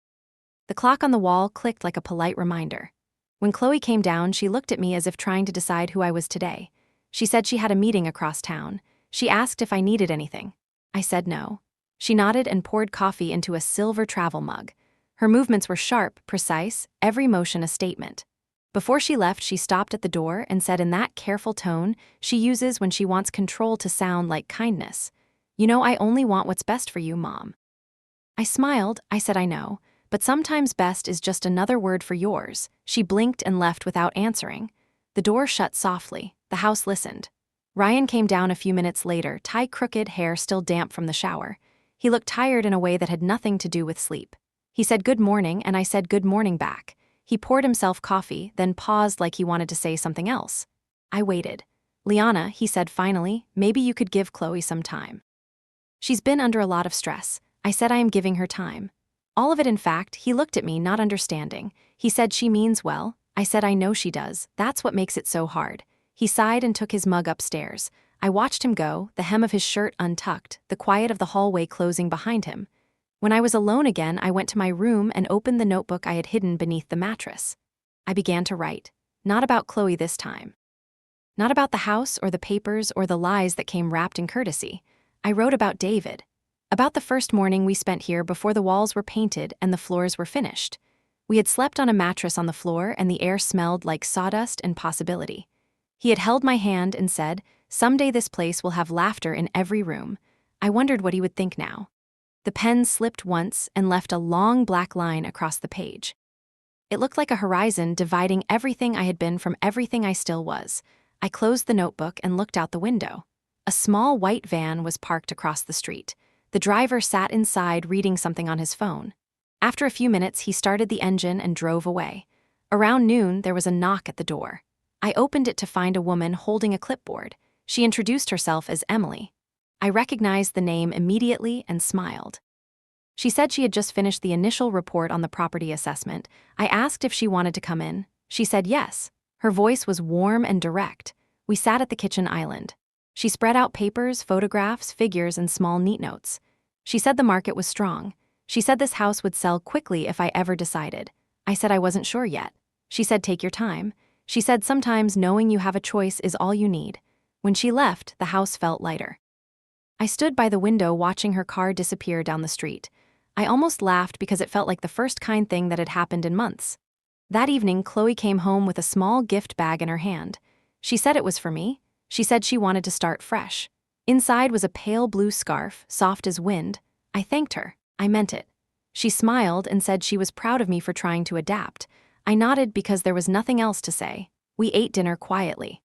The clock on the wall clicked like a polite reminder. When Chloe came down, she looked at me as if trying to decide who I was today. She said she had a meeting across town. She asked if I needed anything. I said no. She nodded and poured coffee into a silver travel mug. Her movements were sharp, precise, every motion a statement. Before she left, she stopped at the door and said in that careful tone she uses when she wants control to sound like kindness, "You know, I only want what's best for you, Mom." I smiled. I said I know, but sometimes best is just another word for yours. She blinked and left without answering. The door shut softly. The house listened. Ryan came down a few minutes later, tie-crooked, hair still damp from the shower. He looked tired in a way that had nothing to do with sleep. He said good morning, and I said good morning back. He poured himself coffee, then paused like he wanted to say something else. I waited. "Liana," he said finally, "maybe you could give Chloe some time. She's been under a lot of stress." I said I am giving her time. All of it, in fact. He looked at me, not understanding. He said she means well. I said I know she does. That's what makes it so hard. He sighed and took his mug upstairs. I watched him go, the hem of his shirt untucked, the quiet of the hallway closing behind him. When I was alone again, I went to my room and opened the notebook I had hidden beneath the mattress. I began to write. Not about Chloe this time. Not about the house or the papers or the lies that came wrapped in courtesy. I wrote about David. About the first morning we spent here before the walls were painted and the floors were finished. We had slept on a mattress on the floor and the air smelled like sawdust and possibility. He had held my hand and said, "Someday this place will have laughter in every room." I wondered what he would think now. The pen slipped once and left a long black line across the page. It looked like a horizon dividing everything I had been from everything I still was. I closed the notebook and looked out the window. A small white van was parked across the street. The driver sat inside reading something on his phone. After a few minutes, he started the engine and drove away. Around noon, there was a knock at the door. I opened it to find a woman holding a clipboard. She introduced herself as Emily. I recognized the name immediately and smiled. She said she had just finished the initial report on the property assessment. I asked if she wanted to come in. She said yes. Her voice was warm and direct. We sat at the kitchen island. She spread out papers, photographs, figures, and small neat notes. She said the market was strong. She said this house would sell quickly if I ever decided. I said I wasn't sure yet. She said take your time. She said sometimes knowing you have a choice is all you need. When she left, the house felt lighter. I stood by the window watching her car disappear down the street. I almost laughed because it felt like the first kind thing that had happened in months. That evening, Chloe came home with a small gift bag in her hand. She said it was for me. She said she wanted to start fresh. Inside was a pale blue scarf, soft as wind. I thanked her. I meant it. She smiled and said she was proud of me for trying to adapt. I nodded because there was nothing else to say. We ate dinner quietly.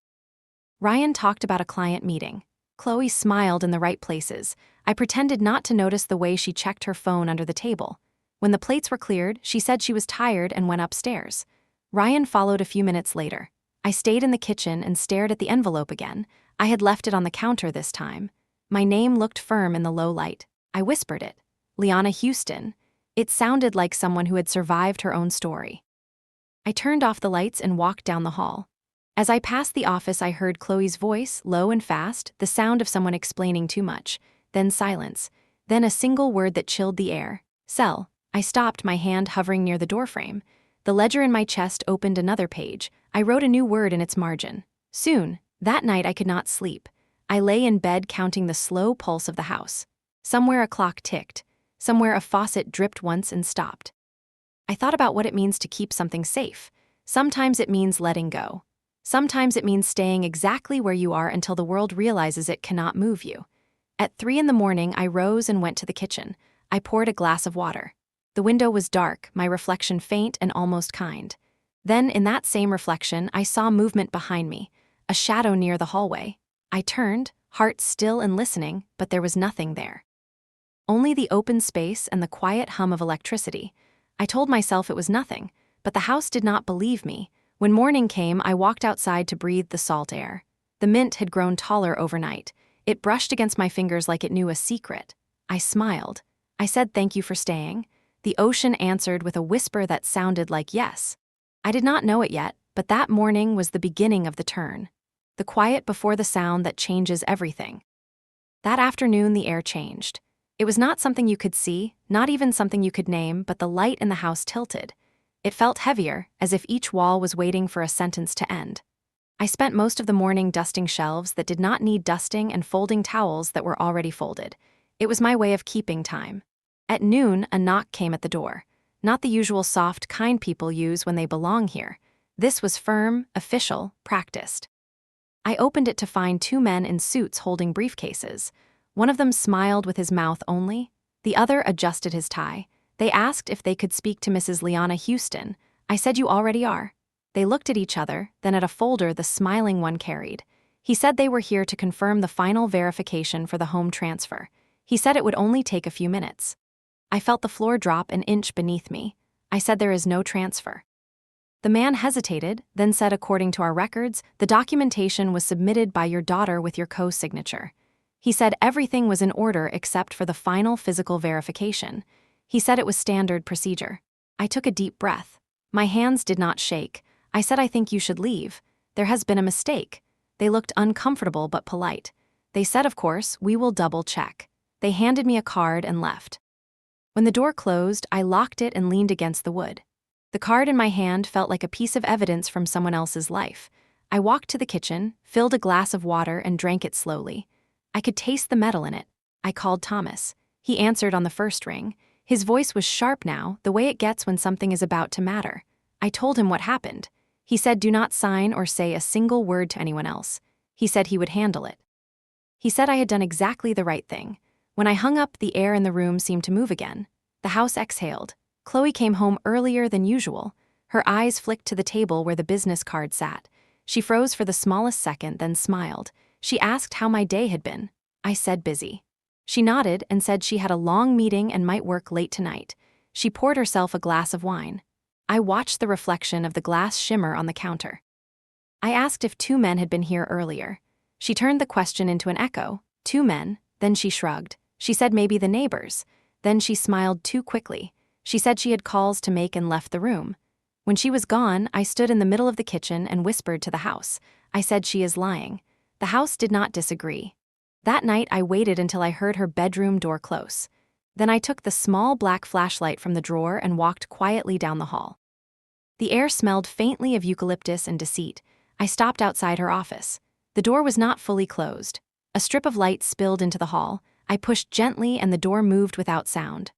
Ryan talked about a client meeting. Chloe smiled in the right places. I pretended not to notice the way she checked her phone under the table. When the plates were cleared, she said she was tired and went upstairs. Ryan followed a few minutes later. I stayed in the kitchen and stared at the envelope again. I had left it on the counter this time. My name looked firm in the low light. I whispered it. Liana Houston. It sounded like someone who had survived her own story. I turned off the lights and walked down the hall. As I passed the office, I heard Chloe's voice, low and fast, the sound of someone explaining too much. Then silence. Then a single word that chilled the air. Sell. I stopped, my hand hovering near the doorframe. The ledger in my chest opened another page. I wrote a new word in its margin. Soon. That night I could not sleep. I lay in bed counting the slow pulse of the house. Somewhere a clock ticked. Somewhere a faucet dripped once and stopped. I thought about what it means to keep something safe. Sometimes it means letting go. Sometimes it means staying exactly where you are until the world realizes it cannot move you. At 3 a.m, I rose and went to the kitchen. I poured a glass of water. The window was dark, my reflection faint and almost kind. Then, in that same reflection, I saw movement behind me, a shadow near the hallway. I turned, heart still and listening, but there was nothing there. Only the open space and the quiet hum of electricity. I told myself it was nothing, but the house did not believe me. When morning came, I walked outside to breathe the salt air. The mint had grown taller overnight. It brushed against my fingers like it knew a secret. I smiled. I said thank you for staying. The ocean answered with a whisper that sounded like yes. I did not know it yet, but that morning was the beginning of the turn. The quiet before the sound that changes everything. That afternoon, the air changed. It was not something you could see, not even something you could name, but the light in the house tilted. It felt heavier, as if each wall was waiting for a sentence to end. I spent most of the morning dusting shelves that did not need dusting and folding towels that were already folded. It was my way of keeping time. At noon, a knock came at the door. Not the usual soft, kind people use when they belong here. This was firm, official, practiced. I opened it to find two men in suits holding briefcases. One of them smiled with his mouth only. The other adjusted his tie. They asked if they could speak to Mrs. Liana Houston. I said you already are. They looked at each other, then at a folder the smiling one carried. He said they were here to confirm the final verification for the home transfer. He said it would only take a few minutes. I felt the floor drop an inch beneath me. I said there is no transfer. The man hesitated, then said according to our records, the documentation was submitted by your daughter with your co-signature. He said everything was in order except for the final physical verification. He said it was standard procedure. I took a deep breath. My hands did not shake. I said I think you should leave. There has been a mistake. They looked uncomfortable but polite. They said, of course, we will double check. They handed me a card and left. When the door closed, I locked it and leaned against the wood. The card in my hand felt like a piece of evidence from someone else's life. I walked to the kitchen, filled a glass of water, and drank it slowly. I could taste the metal in it. I called Thomas. He answered on the first ring. His voice was sharp now, the way it gets when something is about to matter. I told him what happened. He said do not sign or say a single word to anyone else. He said he would handle it. He said I had done exactly the right thing. When I hung up, the air in the room seemed to move again. The house exhaled. Chloe came home earlier than usual. Her eyes flicked to the table where the business card sat. She froze for the smallest second, then smiled. She asked how my day had been. I said busy. She nodded and said she had a long meeting and might work late tonight. She poured herself a glass of wine. I watched the reflection of the glass shimmer on the counter. I asked if two men had been here earlier. She turned the question into an echo. 2 men, then she shrugged. She said maybe the neighbors. Then she smiled too quickly. She said she had calls to make and left the room. When she was gone, I stood in the middle of the kitchen and whispered to the house. I said she is lying. The house did not disagree. That night I waited until I heard her bedroom door close. Then I took the small black flashlight from the drawer and walked quietly down the hall. The air smelled faintly of eucalyptus and deceit. I stopped outside her office. The door was not fully closed. A strip of light spilled into the hall. I pushed gently and the door moved without sound.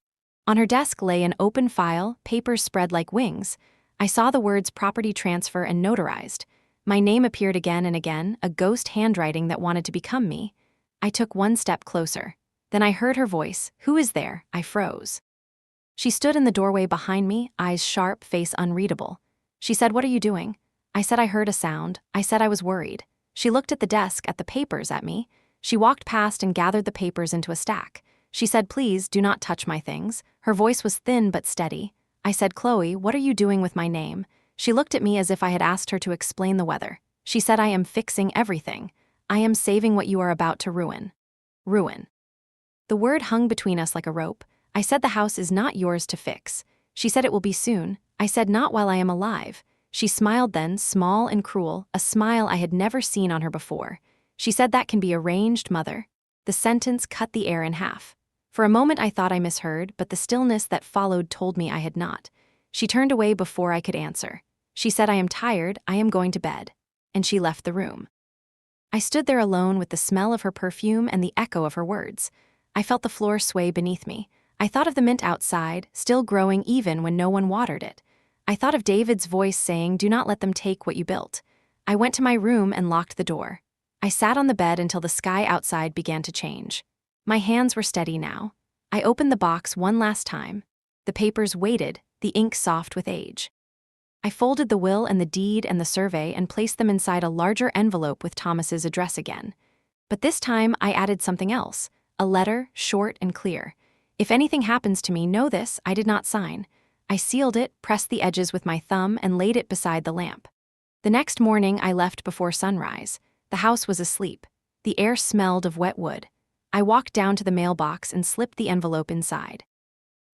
On her desk lay an open file, papers spread like wings. I saw the words property transfer and notarized. My name appeared again and again, a ghost handwriting that wanted to become me. I took one step closer. Then I heard her voice. Who is there? I froze. She stood in the doorway behind me, eyes sharp, face unreadable. She said, "What are you doing?" I said I heard a sound. I said I was worried. She looked at the desk, at the papers, at me. She walked past and gathered the papers into a stack. She said, "Please, do not touch my things." Her voice was thin but steady. I said, "Chloe, what are you doing with my name?" She looked at me as if I had asked her to explain the weather. She said, "I am fixing everything. I am saving what you are about to ruin." Ruin. The word hung between us like a rope. I said the house is not yours to fix. She said it will be soon. I said not while I am alive. She smiled then, small and cruel, a smile I had never seen on her before. She said that can be arranged, mother. The sentence cut the air in half. For a moment I thought I misheard, but the stillness that followed told me I had not. She turned away before I could answer. She said, "I am tired, I am going to bed." And she left the room. I stood there alone with the smell of her perfume and the echo of her words. I felt the floor sway beneath me. I thought of the mint outside, still growing even when no one watered it. I thought of David's voice saying, "Do not let them take what you built." I went to my room and locked the door. I sat on the bed until the sky outside began to change. My hands were steady now. I opened the box one last time. The papers waited, the ink soft with age. I folded the will and the deed and the survey and placed them inside a larger envelope with Thomas's address again. But this time I added something else, a letter, short and clear. If anything happens to me, know this, I did not sign. I sealed it, pressed the edges with my thumb, and laid it beside the lamp. The next morning I left before sunrise. The house was asleep. The air smelled of wet wood. I walked down to the mailbox and slipped the envelope inside.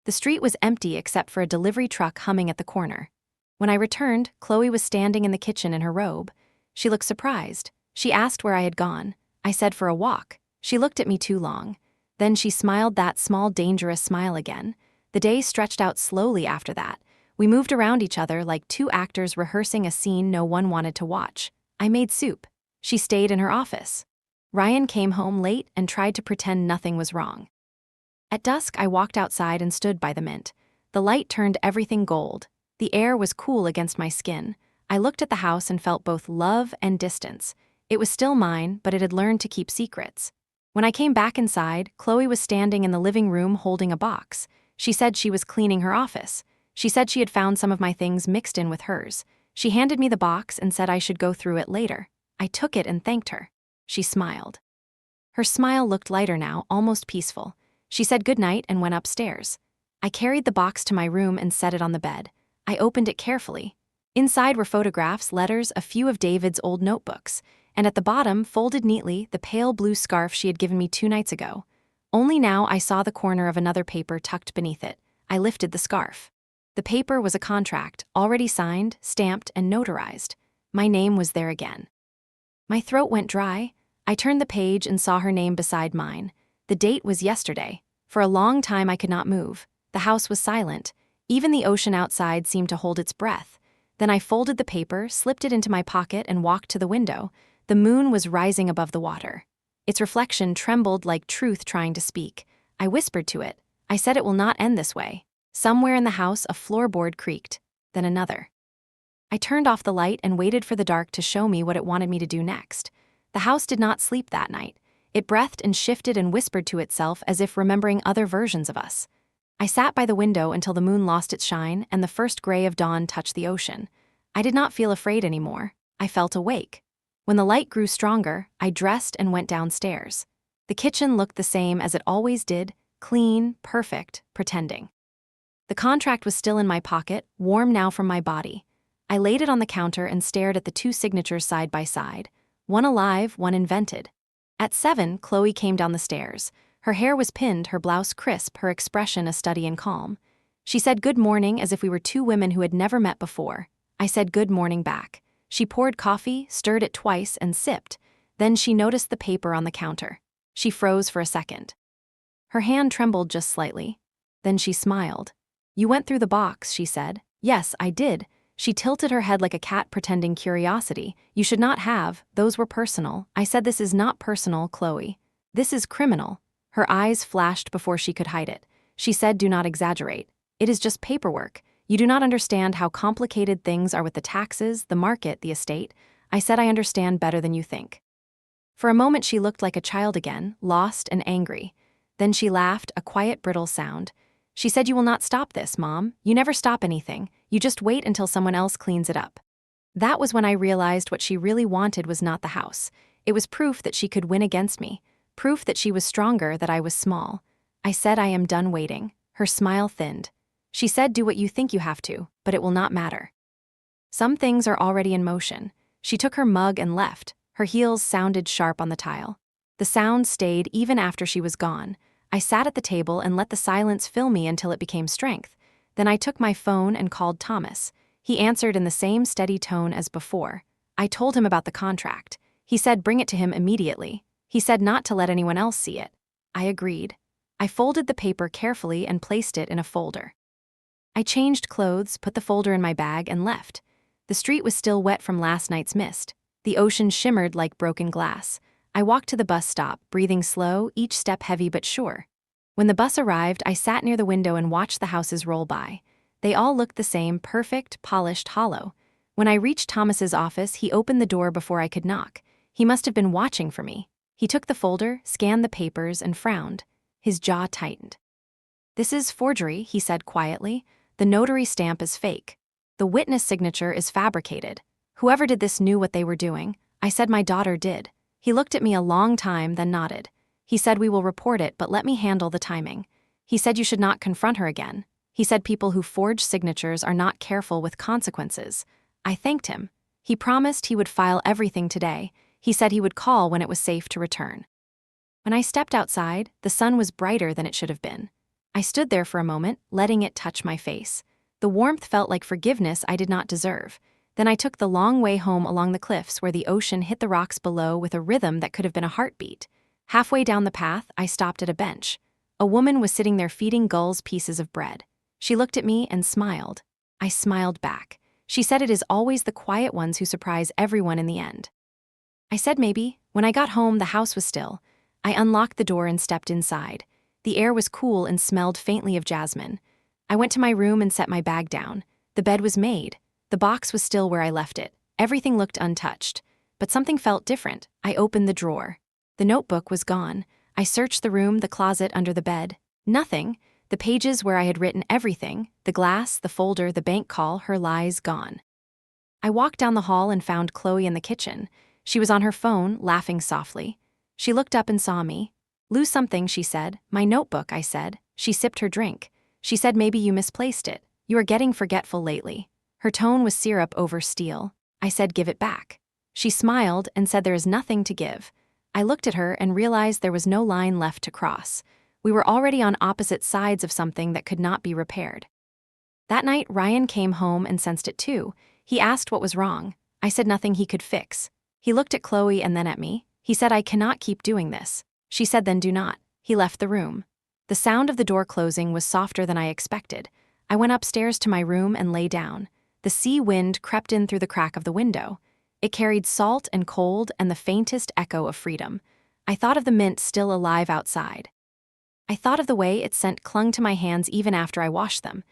The street was empty except for a delivery truck humming at the corner. When I returned, Chloe was standing in the kitchen in her robe. She looked surprised. She asked where I had gone. I said for a walk. She looked at me too long. Then she smiled that small, dangerous smile again. The day stretched out slowly after that. We moved around each other like two actors rehearsing a scene no one wanted to watch. I made soup. She stayed in her office. Ryan came home late and tried to pretend nothing was wrong. At dusk, I walked outside and stood by the mint. The light turned everything gold. The air was cool against my skin. I looked at the house and felt both love and distance. It was still mine, but it had learned to keep secrets. When I came back inside, Chloe was standing in the living room holding a box. She said she was cleaning her office. She said she had found some of my things mixed in with hers. She handed me the box and said I should go through it later. I took it and thanked her. She smiled. Her smile looked lighter now, almost peaceful. She said goodnight and went upstairs. I carried the box to my room and set it on the bed. I opened it carefully. Inside were photographs, letters, a few of David's old notebooks, and at the bottom, folded neatly, the pale blue scarf she had given me 2 nights ago. Only now I saw the corner of another paper tucked beneath it. I lifted the scarf. The paper was a contract, already signed, stamped, and notarized. My name was there again. My throat went dry. I turned the page and saw her name beside mine. The date was yesterday. For a long time I could not move. The house was silent. Even the ocean outside seemed to hold its breath. Then I folded the paper, slipped it into my pocket, and walked to the window. The moon was rising above the water. Its reflection trembled like truth trying to speak. I whispered to it. I said it will not end this way. Somewhere in the house, a floorboard creaked. Then another. I turned off the light and waited for the dark to show me what it wanted me to do next. The house did not sleep that night. It breathed and shifted and whispered to itself as if remembering other versions of us. I sat by the window until the moon lost its shine and the first gray of dawn touched the ocean. I did not feel afraid anymore. I felt awake. When the light grew stronger, I dressed and went downstairs. The kitchen looked the same as it always did, clean, perfect, pretending. The contract was still in my pocket, warm now from my body. I laid it on the counter and stared at the 2 signatures side by side, one alive, one invented. At 7, Chloe came down the stairs. Her hair was pinned, her blouse crisp, her expression a study in calm. She said good morning as if we were 2 women who had never met before. I said good morning back. She poured coffee, stirred it twice, and sipped. Then she noticed the paper on the counter. She froze for a second. Her hand trembled just slightly. Then she smiled. You went through the box, she said. Yes, I did. She tilted her head like a cat pretending curiosity. You should not have. Those were personal. I said this is not personal, Chloe. This is criminal. Her eyes flashed before she could hide it. She said do not exaggerate. It is just paperwork. You do not understand how complicated things are with the taxes, the market, the estate. I said I understand better than you think. For a moment she looked like a child again, lost and angry. Then she laughed, a quiet, brittle sound. She said you will not stop this, Mom. You never stop anything. You just wait until someone else cleans it up. That was when I realized what she really wanted was not the house. It was proof that she could win against me. Proof that she was stronger, that I was small. I said I am done waiting. Her smile thinned. She said do what you think you have to, but it will not matter. Some things are already in motion. She took her mug and left. Her heels sounded sharp on the tile. The sound stayed even after she was gone. I sat at the table and let the silence fill me until it became strength. Then I took my phone and called Thomas. He answered in the same steady tone as before. I told him about the contract. He said bring it to him immediately. He said not to let anyone else see it. I agreed. I folded the paper carefully and placed it in a folder. I changed clothes, put the folder in my bag, and left. The street was still wet from last night's mist. The ocean shimmered like broken glass. I walked to the bus stop, breathing slow, each step heavy but sure. When the bus arrived, I sat near the window and watched the houses roll by. They all looked the same, perfect, polished, hollow. When I reached Thomas's office, he opened the door before I could knock. He must have been watching for me. He took the folder, scanned the papers, and frowned. His jaw tightened. This is forgery, he said quietly. The notary stamp is fake. The witness signature is fabricated. Whoever did this knew what they were doing. I said my daughter did. He looked at me a long time, then nodded. He said we will report it, but let me handle the timing. He said you should not confront her again. He said people who forge signatures are not careful with consequences. I thanked him. He promised he would file everything today. He said he would call when it was safe to return. When I stepped outside, the sun was brighter than it should have been. I stood there for a moment, letting it touch my face. The warmth felt like forgiveness I did not deserve. Then I took the long way home along the cliffs where the ocean hit the rocks below with a rhythm that could have been a heartbeat. Halfway down the path, I stopped at a bench. A woman was sitting there feeding gulls pieces of bread. She looked at me and smiled. I smiled back. She said it is always the quiet ones who surprise everyone in the end. I said maybe. When I got home, the house was still. I unlocked the door and stepped inside. The air was cool and smelled faintly of jasmine. I went to my room and set my bag down. The bed was made. The box was still where I left it. Everything looked untouched. But something felt different. I opened the drawer. The notebook was gone. I searched the room, the closet, under the bed. Nothing. The pages where I had written everything, the glass, the folder, the bank call, her lies gone. I walked down the hall and found Chloe in the kitchen. She was on her phone, laughing softly. She looked up and saw me. Lose something, she said. My notebook, I said. She sipped her drink. She said maybe you misplaced it. You are getting forgetful lately. Her tone was syrup over steel. I said give it back. She smiled and said there is nothing to give. I looked at her and realized there was no line left to cross. We were already on opposite sides of something that could not be repaired. That night, Ryan came home and sensed it too. He asked what was wrong. I said nothing he could fix. He looked at Chloe and then at me. He said I cannot keep doing this. She said then do not. He left the room. The sound of the door closing was softer than I expected. I went upstairs to my room and lay down. The sea wind crept in through the crack of the window. It carried salt and cold and the faintest echo of freedom. I thought of the mint still alive outside. I thought of the way its scent clung to my hands even after I washed them.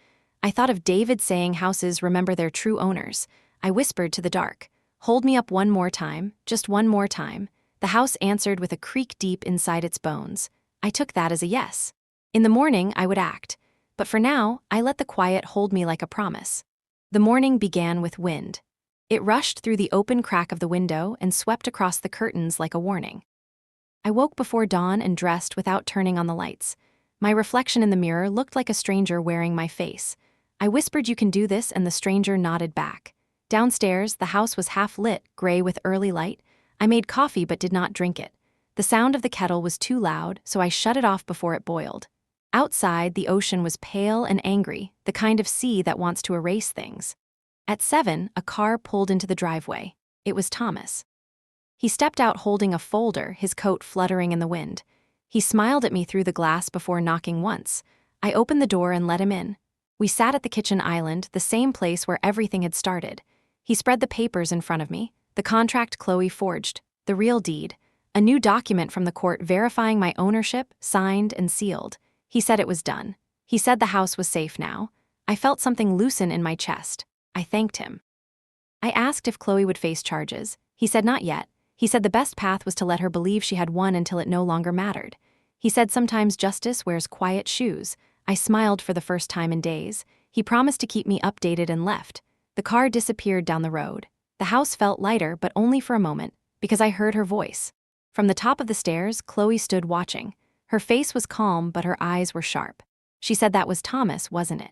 I thought of David saying houses remember their true owners. I whispered to the dark, hold me up one more time, just one more time. The house answered with a creak deep inside its bones. I took that as a yes. In the morning, I would act. But for now, I let the quiet hold me like a promise. The morning began with wind. It rushed through the open crack of the window and swept across the curtains like a warning. I woke before dawn and dressed without turning on the lights. My reflection in the mirror looked like a stranger wearing my face. I whispered you can do this and the stranger nodded back. Downstairs, the house was half lit, gray with early light. I made coffee but did not drink it. The sound of the kettle was too loud, so I shut it off before it boiled. Outside, the ocean was pale and angry, the kind of sea that wants to erase things. At 7, a car pulled into the driveway. It was Thomas. He stepped out holding a folder, his coat fluttering in the wind. He smiled at me through the glass before knocking once. I opened the door and let him in. We sat at the kitchen island, the same place where everything had started. He spread the papers in front of me, the contract Chloe forged, the real deed, a new document from the court verifying my ownership, signed and sealed. He said it was done. He said the house was safe now. I felt something loosen in my chest. I thanked him. I asked if Chloe would face charges. He said not yet. He said the best path was to let her believe she had won until it no longer mattered. He said sometimes justice wears quiet shoes. I smiled for the first time in days. He promised to keep me updated and left. The car disappeared down the road. The house felt lighter, but only for a moment, because I heard her voice. From the top of the stairs, Chloe stood watching. Her face was calm, but her eyes were sharp. She said that was Thomas, wasn't it?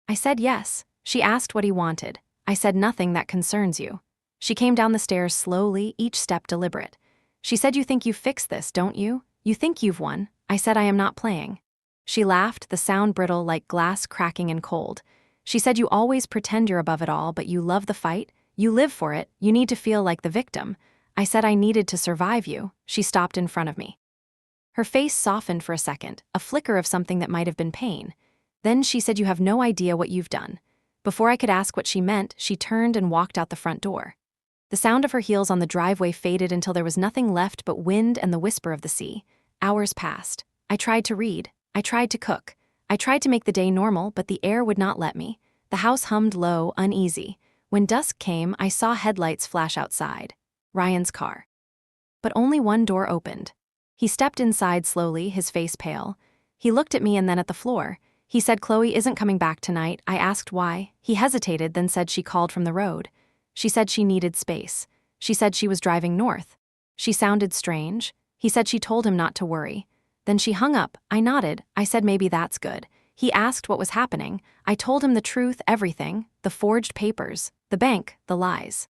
I said yes. She asked what he wanted. I said nothing that concerns you. She came down the stairs slowly, each step deliberate. She said you think you fixed this, don't you? You think you've won. I said I am not playing. She laughed, the sound brittle like glass cracking and cold. She said you always pretend you're above it all, but you love the fight. You live for it. You need to feel like the victim. I said I needed to survive you. She stopped in front of me. Her face softened for a second, a flicker of something that might have been pain. Then she said you have no idea what you've done. Before I could ask what she meant, she turned and walked out the front door. The sound of her heels on the driveway faded until there was nothing left but wind and the whisper of the sea. Hours passed. I tried to read. I tried to cook. I tried to make the day normal, but the air would not let me. The house hummed low, uneasy. When dusk came, I saw headlights flash outside. Ryan's car. But only one door opened. He stepped inside slowly, his face pale. He looked at me and then at the floor. He said Chloe isn't coming back tonight. I asked why. He hesitated, then said she called from the road. She said she needed space. She said she was driving north. She sounded strange. He said she told him not to worry. Then she hung up. I nodded. I said maybe that's good. He asked what was happening. I told him the truth, everything, the forged papers, the bank, the lies.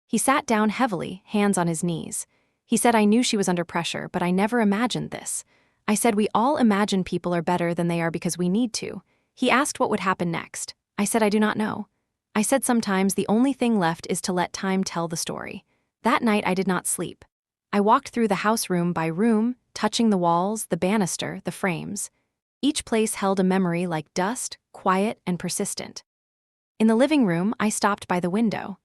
He sat down heavily, hands on his knees. He said I knew she was under pressure, but I never imagined this. I said we all imagine people are better than they are because we need to. He asked what would happen next. I said I do not know. I said sometimes the only thing left is to let time tell the story. That night I did not sleep. I walked through the house room by room, touching the walls, the banister, the frames. Each place held a memory like dust, quiet and persistent. In the living room, I stopped by the window.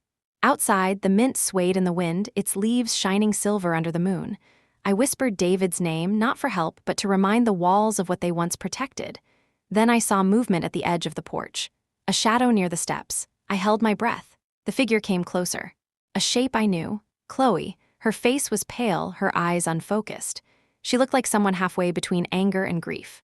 Outside, the mint swayed in the wind, its leaves shining silver under the moon. I whispered David's name, not for help, but to remind the walls of what they once protected. Then I saw movement at the edge of the porch. A shadow near the steps. I held my breath. The figure came closer. A shape I knew. Chloe. Her face was pale, her eyes unfocused. She looked like someone halfway between anger and grief.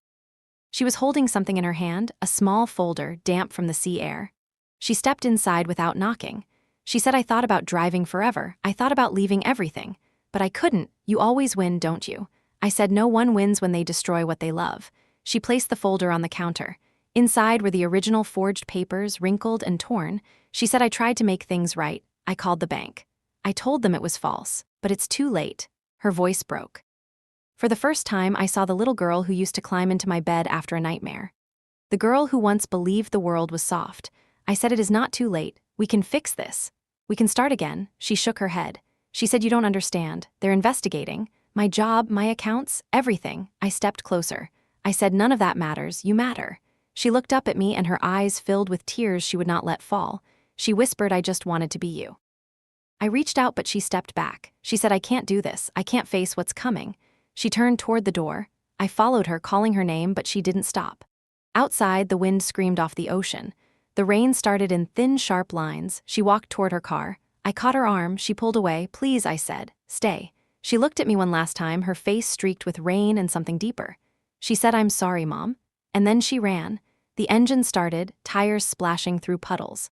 She was holding something in her hand, a small folder, damp from the sea air. She stepped inside without knocking. She said I thought about driving forever. I thought about leaving everything. But I couldn't. You always win, don't you? I said no one wins when they destroy what they love. She placed the folder on the counter. Inside were the original forged papers, wrinkled and torn. She said I tried to make things right. I called the bank. I told them it was false, but it's too late. Her voice broke. For the first time, I saw the little girl who used to climb into my bed after a nightmare. The girl who once believed the world was soft. I said it is not too late. We can fix this. We can start again. She shook her head. She said you don't understand. They're investigating. My job, my accounts, everything. I stepped closer. I said none of that matters. You matter. She looked up at me and her eyes filled with tears she would not let fall. She whispered I just wanted to be you. I reached out but she stepped back. She said I can't do this. I can't face what's coming. She turned toward the door. I followed her, calling her name, but she didn't stop. Outside, the wind screamed off the ocean. The rain started in thin, sharp lines. She walked toward her car. I caught her arm. She pulled away. Please, I said. Stay. She looked at me one last time, her face streaked with rain and something deeper. She said, I'm sorry, Mom. And then she ran. The engine started, tires splashing through puddles.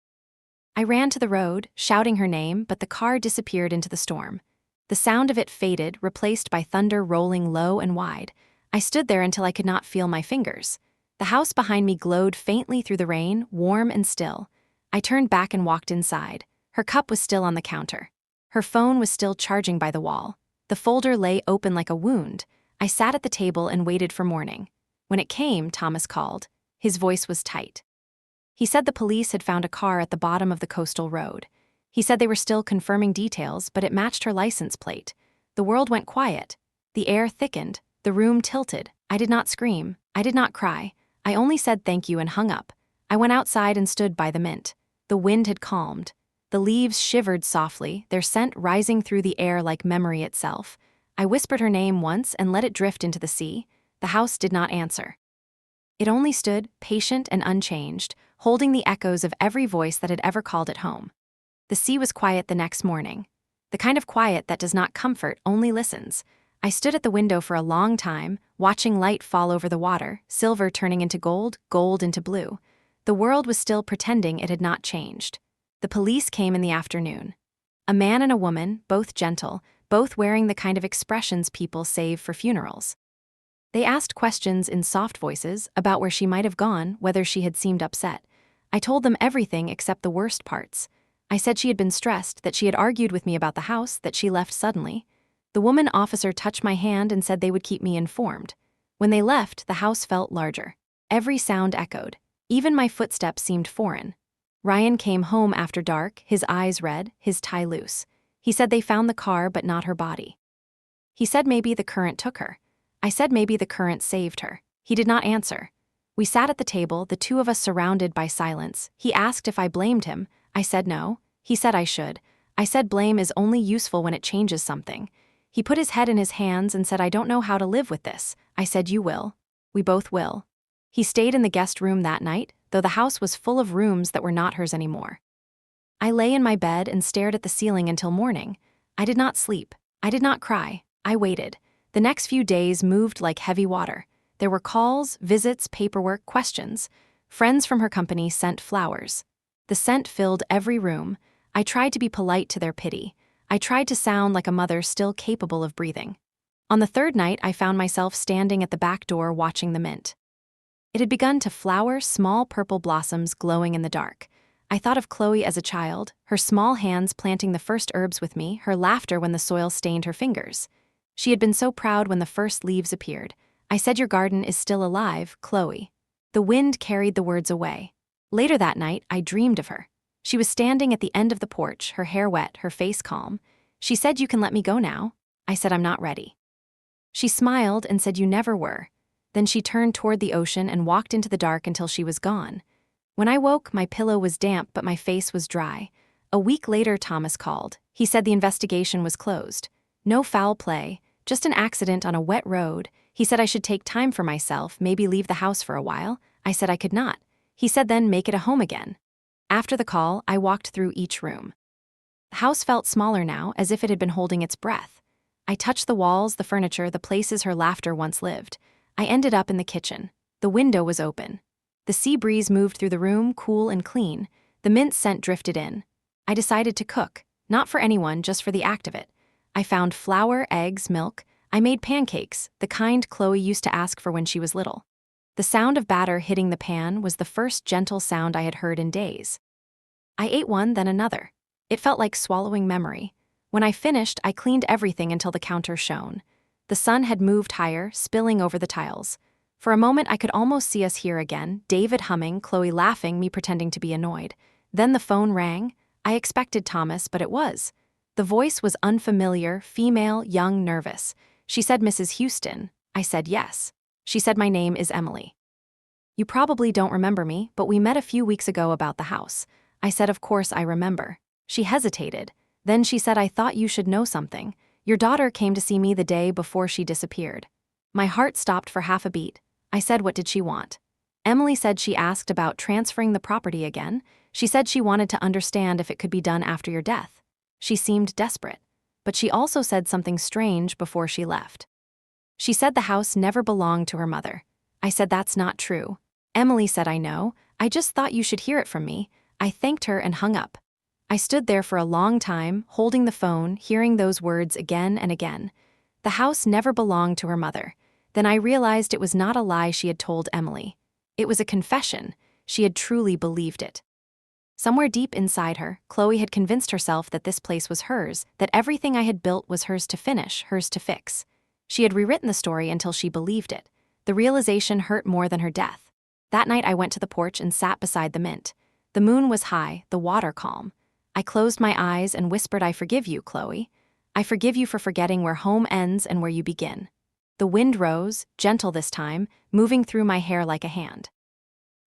I ran to the road, shouting her name, but the car disappeared into the storm. The sound of it faded, replaced by thunder rolling low and wide. I stood there until I could not feel my fingers. The house behind me glowed faintly through the rain, warm and still. I turned back and walked inside. Her cup was still on the counter. Her phone was still charging by the wall. The folder lay open like a wound. I sat at the table and waited for morning. When it came, Thomas called. His voice was tight. He said the police had found a car at the bottom of the coastal road. He said they were still confirming details, but it matched her license plate. The world went quiet. The air thickened. The room tilted. I did not scream. I did not cry. I only said thank you and hung up. I went outside and stood by the mint. The wind had calmed. The leaves shivered softly, their scent rising through the air like memory itself. I whispered her name once and let it drift into the sea. The house did not answer. It only stood, patient and unchanged, holding the echoes of every voice that had ever called it home. The sea was quiet the next morning. The kind of quiet that does not comfort, only listens. I stood at the window for a long time, watching light fall over the water, silver turning into gold, gold into blue. The world was still pretending it had not changed. The police came in the afternoon. A man and a woman, both gentle, both wearing the kind of expressions people save for funerals. They asked questions in soft voices about where she might have gone, whether she had seemed upset. I told them everything except the worst parts. I said she had been stressed, that she had argued with me about the house, that she left suddenly. The woman officer touched my hand and said they would keep me informed. When they left, the house felt larger. Every sound echoed. Even my footsteps seemed foreign. Ryan came home after dark, his eyes red, his tie loose. He said they found the car but not her body. He said maybe the current took her. I said maybe the current saved her. He did not answer. We sat at the table, the two of us surrounded by silence. He asked if I blamed him. I said no. He said I should. I said blame is only useful when it changes something. He put his head in his hands and said I don't know how to live with this. I said you will. We both will. He stayed in the guest room that night, though the house was full of rooms that were not hers anymore. I lay in my bed and stared at the ceiling until morning. I did not sleep. I did not cry. I waited. The next few days moved like heavy water. There were calls, visits, paperwork, questions. Friends from her company sent flowers. The scent filled every room. I tried to be polite to their pity. I tried to sound like a mother still capable of breathing. On the third night, I found myself standing at the back door watching the mint. It had begun to flower, small purple blossoms glowing in the dark. I thought of Chloe as a child, her small hands planting the first herbs with me, her laughter when the soil stained her fingers. She had been so proud when the first leaves appeared. I said, "Your garden is still alive, Chloe." The wind carried the words away. Later that night, I dreamed of her. She was standing at the end of the porch, her hair wet, her face calm. She said, "You can let me go now." I said, "I'm not ready." She smiled and said, "You never were." Then she turned toward the ocean and walked into the dark until she was gone. When I woke, my pillow was damp, but my face was dry. A week later, Thomas called. He said the investigation was closed. No foul play, just an accident on a wet road. He said I should take time for myself, maybe leave the house for a while. I said I could not. He said then make it a home again. After the call, I walked through each room. The house felt smaller now, as if it had been holding its breath. I touched the walls, the furniture, the places her laughter once lived. I ended up in the kitchen. The window was open. The sea breeze moved through the room, cool and clean. The mint scent drifted in. I decided to cook, not for anyone, just for the act of it. I found flour, eggs, milk. I made pancakes, the kind Chloe used to ask for when she was little. The sound of batter hitting the pan was the first gentle sound I had heard in days. I ate one, then another. It felt like swallowing memory. When I finished, I cleaned everything until the counter shone. The sun had moved higher, spilling over the tiles. For a moment, I could almost see us here again, David humming, Chloe laughing, me pretending to be annoyed. Then the phone rang. I expected Thomas, but it was. The voice was unfamiliar, female, young, nervous. She said, "Mrs. Houston." I said yes. She said, "My name is Emily. You probably don't remember me, but we met a few weeks ago about the house." I said, "Of course I remember." She hesitated. Then she said, "I thought you should know something. Your daughter came to see me the day before she disappeared." My heart stopped for half a beat. I said, "What did she want?" Emily said she asked about transferring the property again. She said she wanted to understand if it could be done after your death. She seemed desperate. But she also said something strange before she left. She said the house never belonged to her mother. I said, "That's not true." Emily said, "I know. I just thought you should hear it from me." I thanked her and hung up. I stood there for a long time, holding the phone, hearing those words again and again. The house never belonged to her mother. Then I realized it was not a lie she had told Emily. It was a confession. She had truly believed it. Somewhere deep inside her, Chloe had convinced herself that this place was hers, that everything I had built was hers to finish, hers to fix. She had rewritten the story until she believed it. The realization hurt more than her death. That night I went to the porch and sat beside the mint. The moon was high, the water calm. I closed my eyes and whispered, "I forgive you, Chloe. I forgive you for forgetting where home ends and where you begin." The wind rose, gentle this time, moving through my hair like a hand.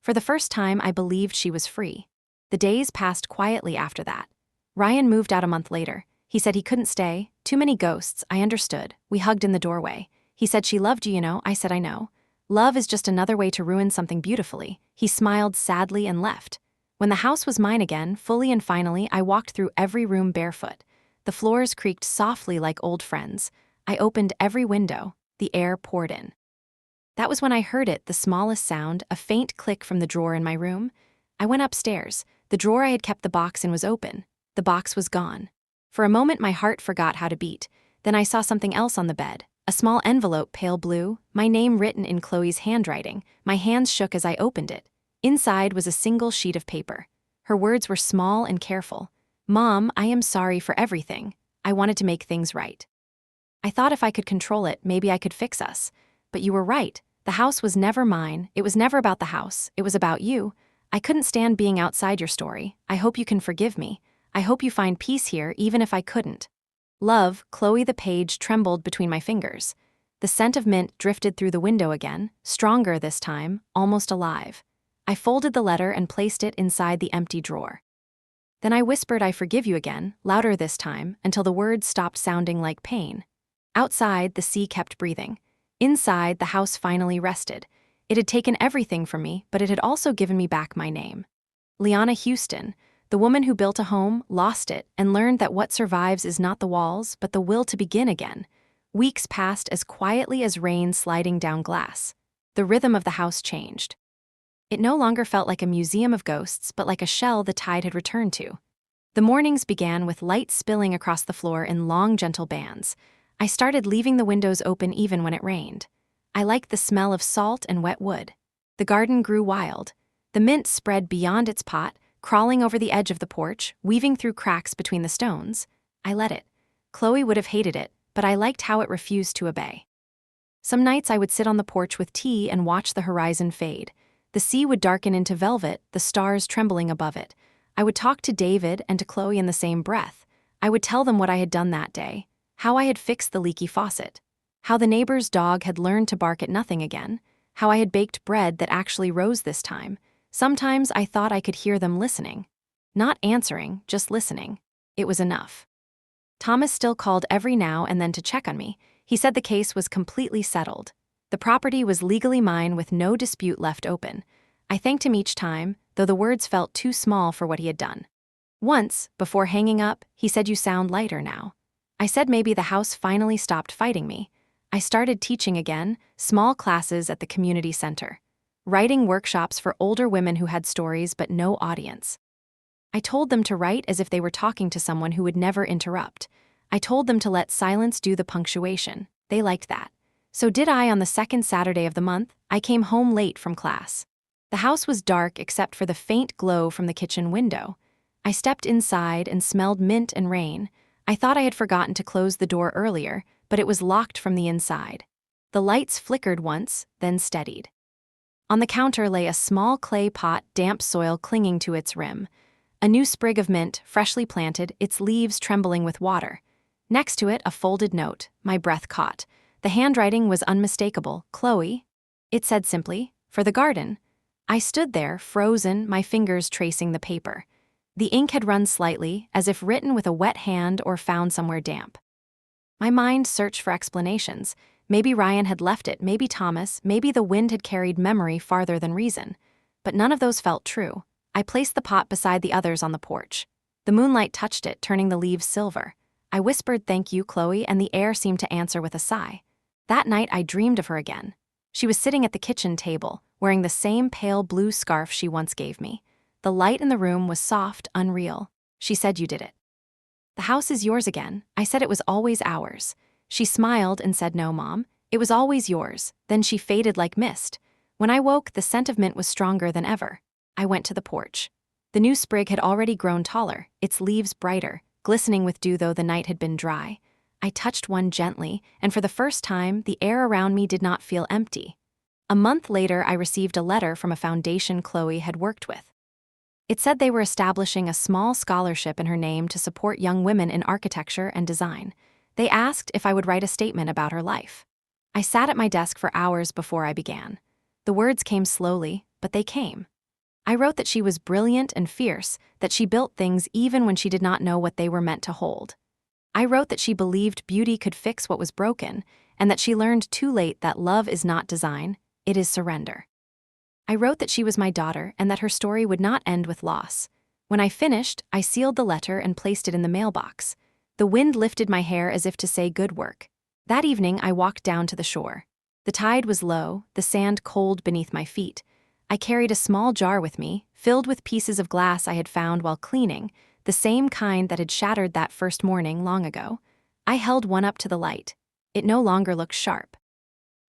For the first time, I believed she was free. The days passed quietly after that. Ryan moved out a month later. He said he couldn't stay. Too many ghosts. I understood. We hugged in the doorway. He said, "She loved you, you know." I said, "I know. Love is just another way to ruin something beautifully." He smiled sadly and left. When the house was mine again, fully and finally, I walked through every room barefoot. The floors creaked softly like old friends. I opened every window. The air poured in. That was when I heard it, the smallest sound, a faint click from the drawer in my room. I went upstairs. The drawer I had kept the box in was open. The box was gone. For a moment, my heart forgot how to beat. Then I saw something else on the bed. A small envelope, pale blue, my name written in Chloe's handwriting. My hands shook as I opened it. Inside was a single sheet of paper. Her words were small and careful. "Mom, I am sorry for everything. I wanted to make things right. I thought if I could control it, maybe I could fix us. But you were right. The house was never mine. It was never about the house. It was about you. I couldn't stand being outside your story. I hope you can forgive me. I hope you find peace here, even if I couldn't. Love." Chloe. The page trembled between my fingers. The scent of mint drifted through the window again, stronger this time, almost alive. I folded the letter and placed it inside the empty drawer. Then I whispered, "I forgive you" again, louder this time, until the words stopped sounding like pain. Outside, the sea kept breathing. Inside, the house finally rested. It had taken everything from me, but it had also given me back my name. Liana Houston, the woman who built a home, lost it, and learned that what survives is not the walls, but the will to begin again. Weeks passed as quietly as rain sliding down glass. The rhythm of the house changed. It no longer felt like a museum of ghosts, but like a shell the tide had returned to. The mornings began with light spilling across the floor in long, gentle bands. I started leaving the windows open even when it rained. I liked the smell of salt and wet wood. The garden grew wild. The mint spread beyond its pot, crawling over the edge of the porch, weaving through cracks between the stones. I let it. Chloe would have hated it, but I liked how it refused to obey. Some nights I would sit on the porch with tea and watch the horizon fade. The sea would darken into velvet, the stars trembling above it. I would talk to David and to Chloe in the same breath. I would tell them what I had done that day, how I had fixed the leaky faucet, how the neighbor's dog had learned to bark at nothing again, how I had baked bread that actually rose this time. Sometimes I thought I could hear them listening. Not answering, just listening. It was enough. Thomas still called every now and then to check on me. He said the case was completely settled. The property was legally mine with no dispute left open. I thanked him each time, though the words felt too small for what he had done. Once, before hanging up, he said, "You sound lighter now." I said maybe the house finally stopped fighting me. I started teaching again, small classes at the community center. Writing workshops for older women who had stories but no audience. I told them to write as if they were talking to someone who would never interrupt. I told them to let silence do the punctuation. They liked that. So did I on the second Saturday of the month. I came home late from class. The house was dark except for the faint glow from the kitchen window. I stepped inside and smelled mint and rain. I thought I had forgotten to close the door earlier, but it was locked from the inside. The lights flickered once, then steadied. On the counter lay a small clay pot, damp soil clinging to its rim. A new sprig of mint, freshly planted, its leaves trembling with water. Next to it, a folded note. My breath caught. The handwriting was unmistakable. "Chloe." It said simply, "For the garden." I stood there, frozen, my fingers tracing the paper. The ink had run slightly, as if written with a wet hand or found somewhere damp. My mind searched for explanations. Maybe Ryan had left it, maybe Thomas, maybe the wind had carried memory farther than reason. But none of those felt true. I placed the pot beside the others on the porch. The moonlight touched it, turning the leaves silver. I whispered, "Thank you, Chloe," and the air seemed to answer with a sigh. That night I dreamed of her again. She was sitting at the kitchen table, wearing the same pale blue scarf she once gave me. The light in the room was soft, unreal. She said, "You did it. The house is yours again." I said it was always ours. She smiled and said, "No, Mom, it was always yours." Then she faded like mist. When I woke, the scent of mint was stronger than ever. I went to the porch. The new sprig had already grown taller, its leaves brighter, glistening with dew though the night had been dry. I touched one gently, and for the first time, the air around me did not feel empty. A month later, I received a letter from a foundation Chloe had worked with. It said they were establishing a small scholarship in her name to support young women in architecture and design. They asked if I would write a statement about her life. I sat at my desk for hours before I began. The words came slowly, but they came. I wrote that she was brilliant and fierce, that she built things even when she did not know what they were meant to hold. I wrote that she believed beauty could fix what was broken, and that she learned too late that love is not design, it is surrender. I wrote that she was my daughter and that her story would not end with loss. When I finished, I sealed the letter and placed it in the mailbox. The wind lifted my hair as if to say good work. That evening, I walked down to the shore. The tide was low, the sand cold beneath my feet. I carried a small jar with me, filled with pieces of glass I had found while cleaning, the same kind that had shattered that first morning long ago. I held one up to the light. It no longer looked sharp.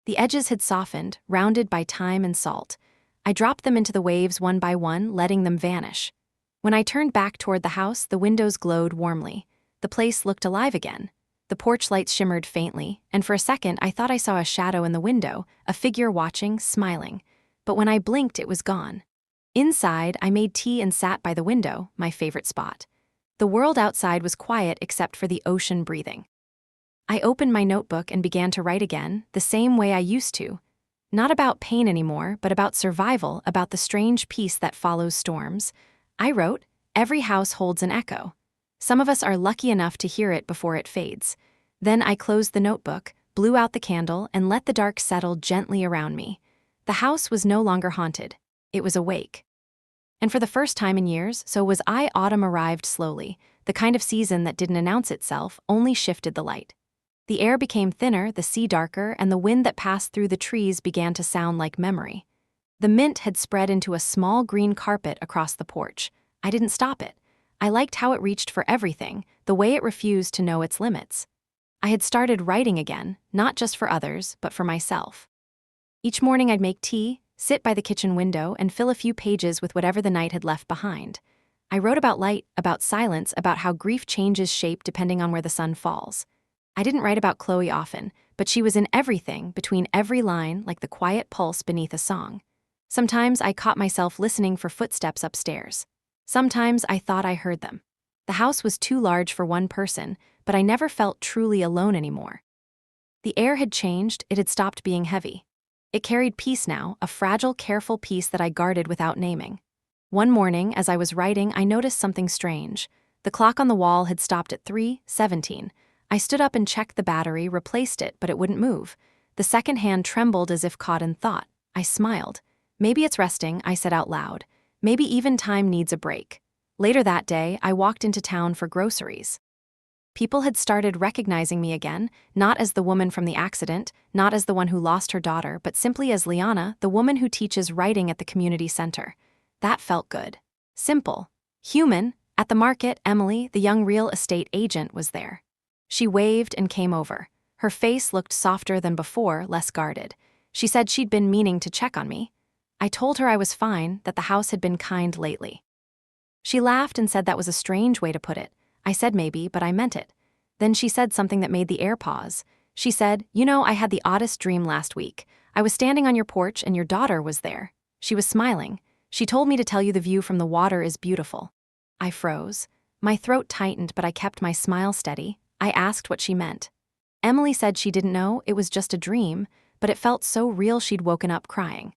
The edges had softened, rounded by time and salt. I dropped them into the waves one by one, letting them vanish. When I turned back toward the house, the windows glowed warmly. The place looked alive again. The porch lights shimmered faintly, and for a second I thought I saw a shadow in the window, a figure watching, smiling. But when I blinked, it was gone. Inside, I made tea and sat by the window, my favorite spot. The world outside was quiet except for the ocean breathing. I opened my notebook and began to write again, the same way I used to. Not about pain anymore, but about survival, about the strange peace that follows storms. I wrote, "Every house holds an echo. Some of us are lucky enough to hear it before it fades." Then I closed the notebook, blew out the candle, and let the dark settle gently around me. The house was no longer haunted. It was awake. And for the first time in years, so was I. Autumn arrived slowly, the kind of season that didn't announce itself, only shifted the light. The air became thinner, the sea darker, and the wind that passed through the trees began to sound like memory. The mint had spread into a small green carpet across the porch. I didn't stop it. I liked how it reached for everything, the way it refused to know its limits. I had started writing again, not just for others, but for myself. Each morning I'd make tea, sit by the kitchen window, and fill a few pages with whatever the night had left behind. I wrote about light, about silence, about how grief changes shape depending on where the sun falls. I didn't write about Chloe often, but she was in everything, between every line, like the quiet pulse beneath a song. Sometimes I caught myself listening for footsteps upstairs. Sometimes I thought I heard them. The house was too large for one person, but I never felt truly alone anymore. The air had changed, it had stopped being heavy. It carried peace now, a fragile, careful peace that I guarded without naming. One morning, as I was writing, I noticed something strange. The clock on the wall had stopped at 3:17. I stood up and checked the battery, replaced it, but it wouldn't move. The second hand trembled as if caught in thought. I smiled. Maybe it's resting, I said out loud. Maybe even time needs a break. Later that day, I walked into town for groceries. People had started recognizing me again, not as the woman from the accident, not as the one who lost her daughter, but simply as Liana, the woman who teaches writing at the community center. That felt good. Simple. Human. At the market, Emily, the young real estate agent, was there. She waved and came over. Her face looked softer than before, less guarded. She said she'd been meaning to check on me. I told her I was fine, that the house had been kind lately. She laughed and said that was a strange way to put it. I said maybe, but I meant it. Then she said something that made the air pause. She said, "You know, I had the oddest dream last week. I was standing on your porch and your daughter was there." She was smiling. "She told me to tell you the view from the water is beautiful." I froze. My throat tightened, but I kept my smile steady. I asked what she meant. Emily said she didn't know, it was just a dream, but it felt so real she'd woken up crying.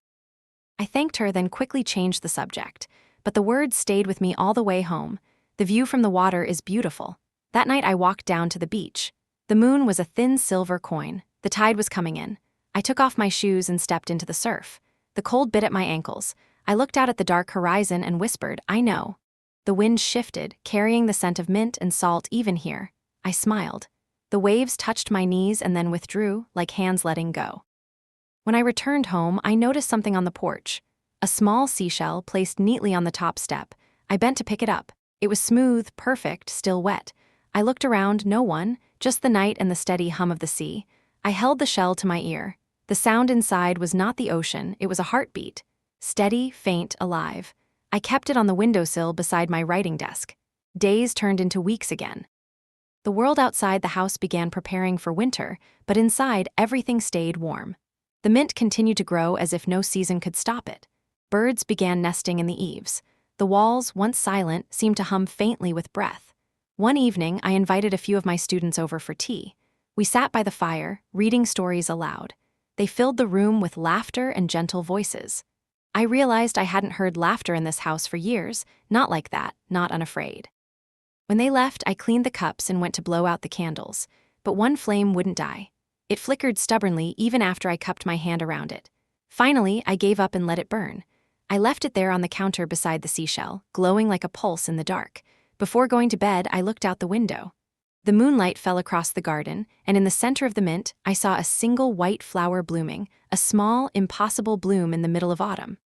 I thanked her, then quickly changed the subject. But the words stayed with me all the way home. The view from the water is beautiful. That night I walked down to the beach. The moon was a thin silver coin. The tide was coming in. I took off my shoes and stepped into the surf. The cold bit at my ankles. I looked out at the dark horizon and whispered, "I know." The wind shifted, carrying the scent of mint and salt even here. I smiled. The waves touched my knees and then withdrew, like hands letting go. When I returned home, I noticed something on the porch. A small seashell placed neatly on the top step. I bent to pick it up. It was smooth, perfect, still wet. I looked around, no one, just the night and the steady hum of the sea. I held the shell to my ear. The sound inside was not the ocean, it was a heartbeat. Steady, faint, alive. I kept it on the windowsill beside my writing desk. Days turned into weeks again. The world outside the house began preparing for winter, but inside everything stayed warm. The mint continued to grow as if no season could stop it. Birds began nesting in the eaves. The walls, once silent, seemed to hum faintly with breath. One evening, I invited a few of my students over for tea. We sat by the fire, reading stories aloud. They filled the room with laughter and gentle voices. I realized I hadn't heard laughter in this house for years, not like that, not unafraid. When they left, I cleaned the cups and went to blow out the candles, but one flame wouldn't die. It flickered stubbornly even after I cupped my hand around it. Finally, I gave up and let it burn. I left it there on the counter beside the seashell, glowing like a pulse in the dark. Before going to bed, I looked out the window. The moonlight fell across the garden, and in the center of the mint, I saw a single white flower blooming, a small, impossible bloom in the middle of autumn.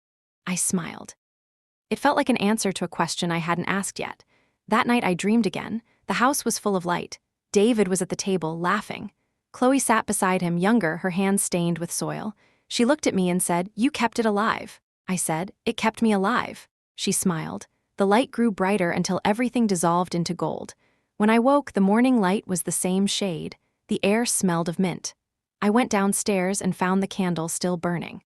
I smiled. It felt like an answer to a question I hadn't asked yet. That night I dreamed again. The house was full of light. David was at the table, laughing. Chloe sat beside him, younger, her hands stained with soil. She looked at me and said, "You kept it alive." I said, "It kept me alive." She smiled. The light grew brighter until everything dissolved into gold. When I woke, the morning light was the same shade. The air smelled of mint. I went downstairs and found the candle still burning.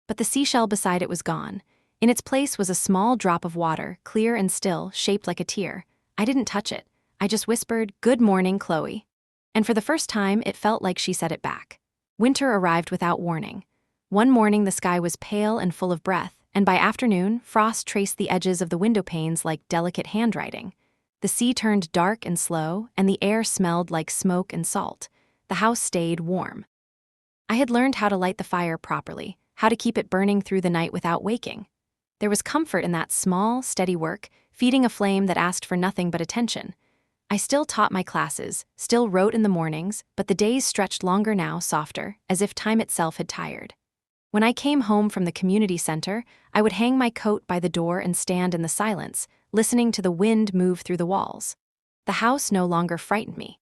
But the seashell beside it was gone. In its place was a small drop of water, clear and still, shaped like a tear. I didn't touch it. I just whispered, "Good morning, Chloe." And for the first time, it felt like she said it back. Winter arrived without warning. One morning, the sky was pale and full of breath, and by afternoon, frost traced the edges of the window panes like delicate handwriting. The sea turned dark and slow, and the air smelled like smoke and salt. The house stayed warm. I had learned how to light the fire properly, how to keep it burning through the night without waking. There was comfort in that small, steady work, feeding a flame that asked for nothing but attention. I still taught my classes, still wrote in the mornings, but the days stretched longer now, softer, as if time itself had tired. When I came home from the community center, I would hang my coat by the door and stand in the silence, listening to the wind move through the walls. The house no longer frightened me.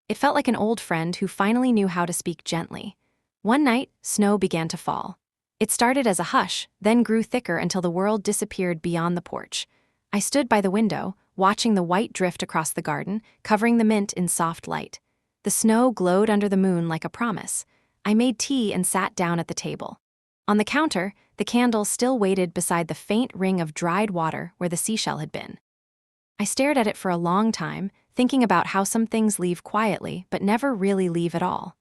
It felt like an old friend who finally knew how to speak gently. One night, snow began to fall. It started as a hush, then grew thicker until the world disappeared beyond the porch. I stood by the window, watching the white drift across the garden, covering the mint in soft light. The snow glowed under the moon like a promise. I made tea and sat down at the table. On the counter, the candle still waited beside the faint ring of dried water where the seashell had been. I stared at it for a long time, thinking about how some things leave quietly but never really leave at all.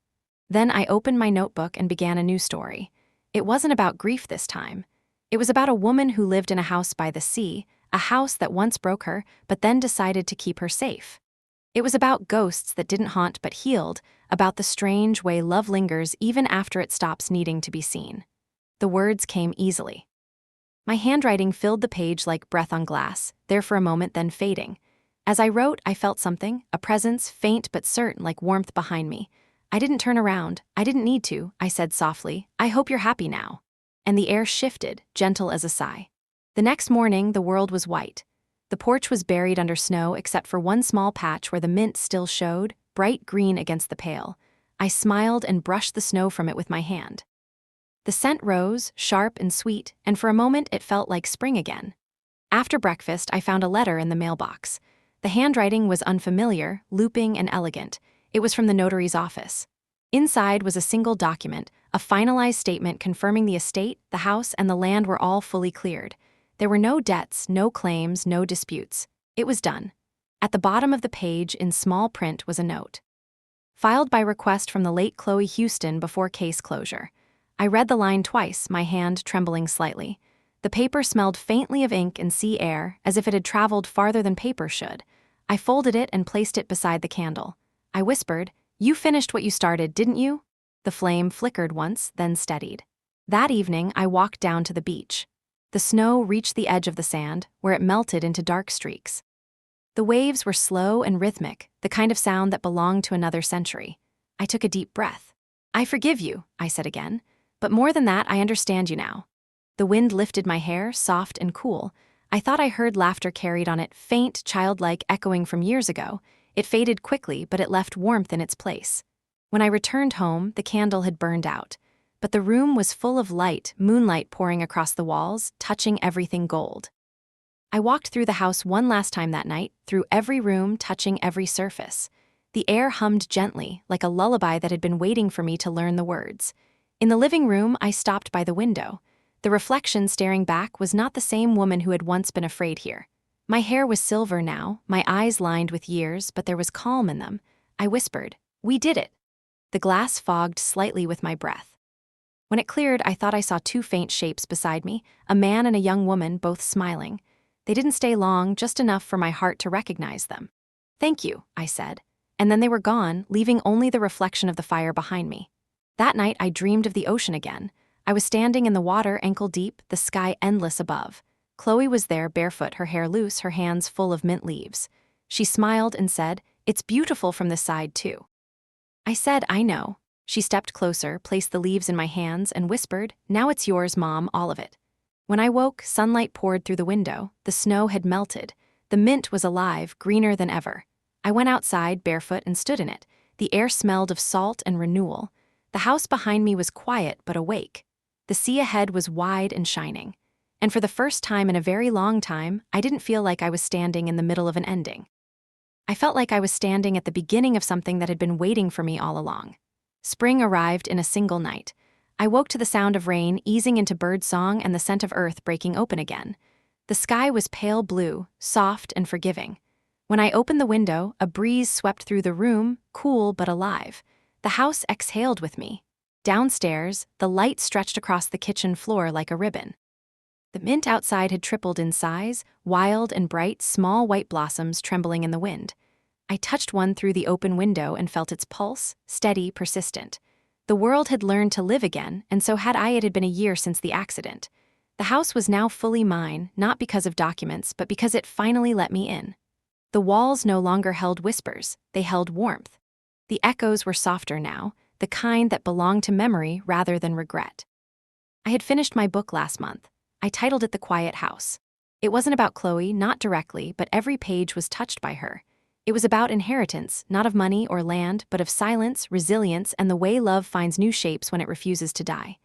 Then I opened my notebook and began a new story. It wasn't about grief this time. It was about a woman who lived in a house by the sea, a house that once broke her but then decided to keep her safe. It was about ghosts that didn't haunt but healed, about the strange way love lingers even after it stops needing to be seen. The words came easily. My handwriting filled the page like breath on glass, there for a moment then fading. As I wrote, I felt something, a presence, faint but certain like warmth behind me. I didn't turn around. I didn't need to, I said softly. I hope you're happy now. And the air shifted, gentle as a sigh. The next morning, the world was white. The porch was buried under snow except for one small patch where the mint still showed, bright green against the pale. I smiled and brushed the snow from it with my hand. The scent rose, sharp and sweet, and for a moment it felt like spring again. After breakfast, I found a letter in the mailbox. The handwriting was unfamiliar, looping and elegant. It was from the notary's office. Inside was a single document, a finalized statement confirming the estate, the house, and the land were all fully cleared. There were no debts, no claims, no disputes. It was done. At the bottom of the page, in small print, was a note. Filed by request from the late Chloe Houston before case closure. I read the line twice, my hand trembling slightly. The paper smelled faintly of ink and sea air, as if it had traveled farther than paper should. I folded it and placed it beside the candle. I whispered, "You finished what you started, didn't you?" The flame flickered once, then steadied. That evening, I walked down to the beach. The snow reached the edge of the sand, where it melted into dark streaks. The waves were slow and rhythmic, the kind of sound that belonged to another century. I took a deep breath. "I forgive you," I said again. "But more than that, I understand you now." The wind lifted my hair, soft and cool. I thought I heard laughter carried on it, faint, childlike, echoing from years ago. It faded quickly, but it left warmth in its place. When I returned home, the candle had burned out. But the room was full of light, moonlight pouring across the walls, touching everything gold. I walked through the house one last time that night, through every room, touching every surface. The air hummed gently, like a lullaby that had been waiting for me to learn the words. In the living room, I stopped by the window. The reflection staring back was not the same woman who had once been afraid here. My hair was silver now, my eyes lined with years, but there was calm in them. I whispered, "We did it." The glass fogged slightly with my breath. When it cleared, I thought I saw two faint shapes beside me, a man and a young woman, both smiling. They didn't stay long, just enough for my heart to recognize them. "Thank you," I said. And then they were gone, leaving only the reflection of the fire behind me. That night, I dreamed of the ocean again. I was standing in the water ankle deep, the sky endless above. Chloe was there, barefoot, her hair loose, her hands full of mint leaves. She smiled and said, "It's beautiful from this side, too." I said, "I know." She stepped closer, placed the leaves in my hands, and whispered, "Now it's yours, Mom, all of it." When I woke, sunlight poured through the window. The snow had melted. The mint was alive, greener than ever. I went outside, barefoot, and stood in it. The air smelled of salt and renewal. The house behind me was quiet but awake. The sea ahead was wide and shining. And for the first time in a very long time, I didn't feel like I was standing in the middle of an ending. I felt like I was standing at the beginning of something that had been waiting for me all along. Spring arrived in a single night. I woke to the sound of rain easing into bird song and the scent of earth breaking open again. The sky was pale blue, soft and forgiving. When I opened the window, a breeze swept through the room, cool but alive. The house exhaled with me. Downstairs, the light stretched across the kitchen floor like a ribbon. The mint outside had tripled in size, wild and bright, small white blossoms trembling in the wind. I touched one through the open window and felt its pulse, steady, persistent. The world had learned to live again, and so had I. It had been a year since the accident. The house was now fully mine, not because of documents, but because it finally let me in. The walls no longer held whispers, they held warmth. The echoes were softer now, the kind that belonged to memory rather than regret. I had finished my book last month. I titled it The Quiet House. It wasn't about Chloe, not directly, but every page was touched by her. It was about inheritance, not of money or land, but of silence, resilience, and the way love finds new shapes when it refuses to die.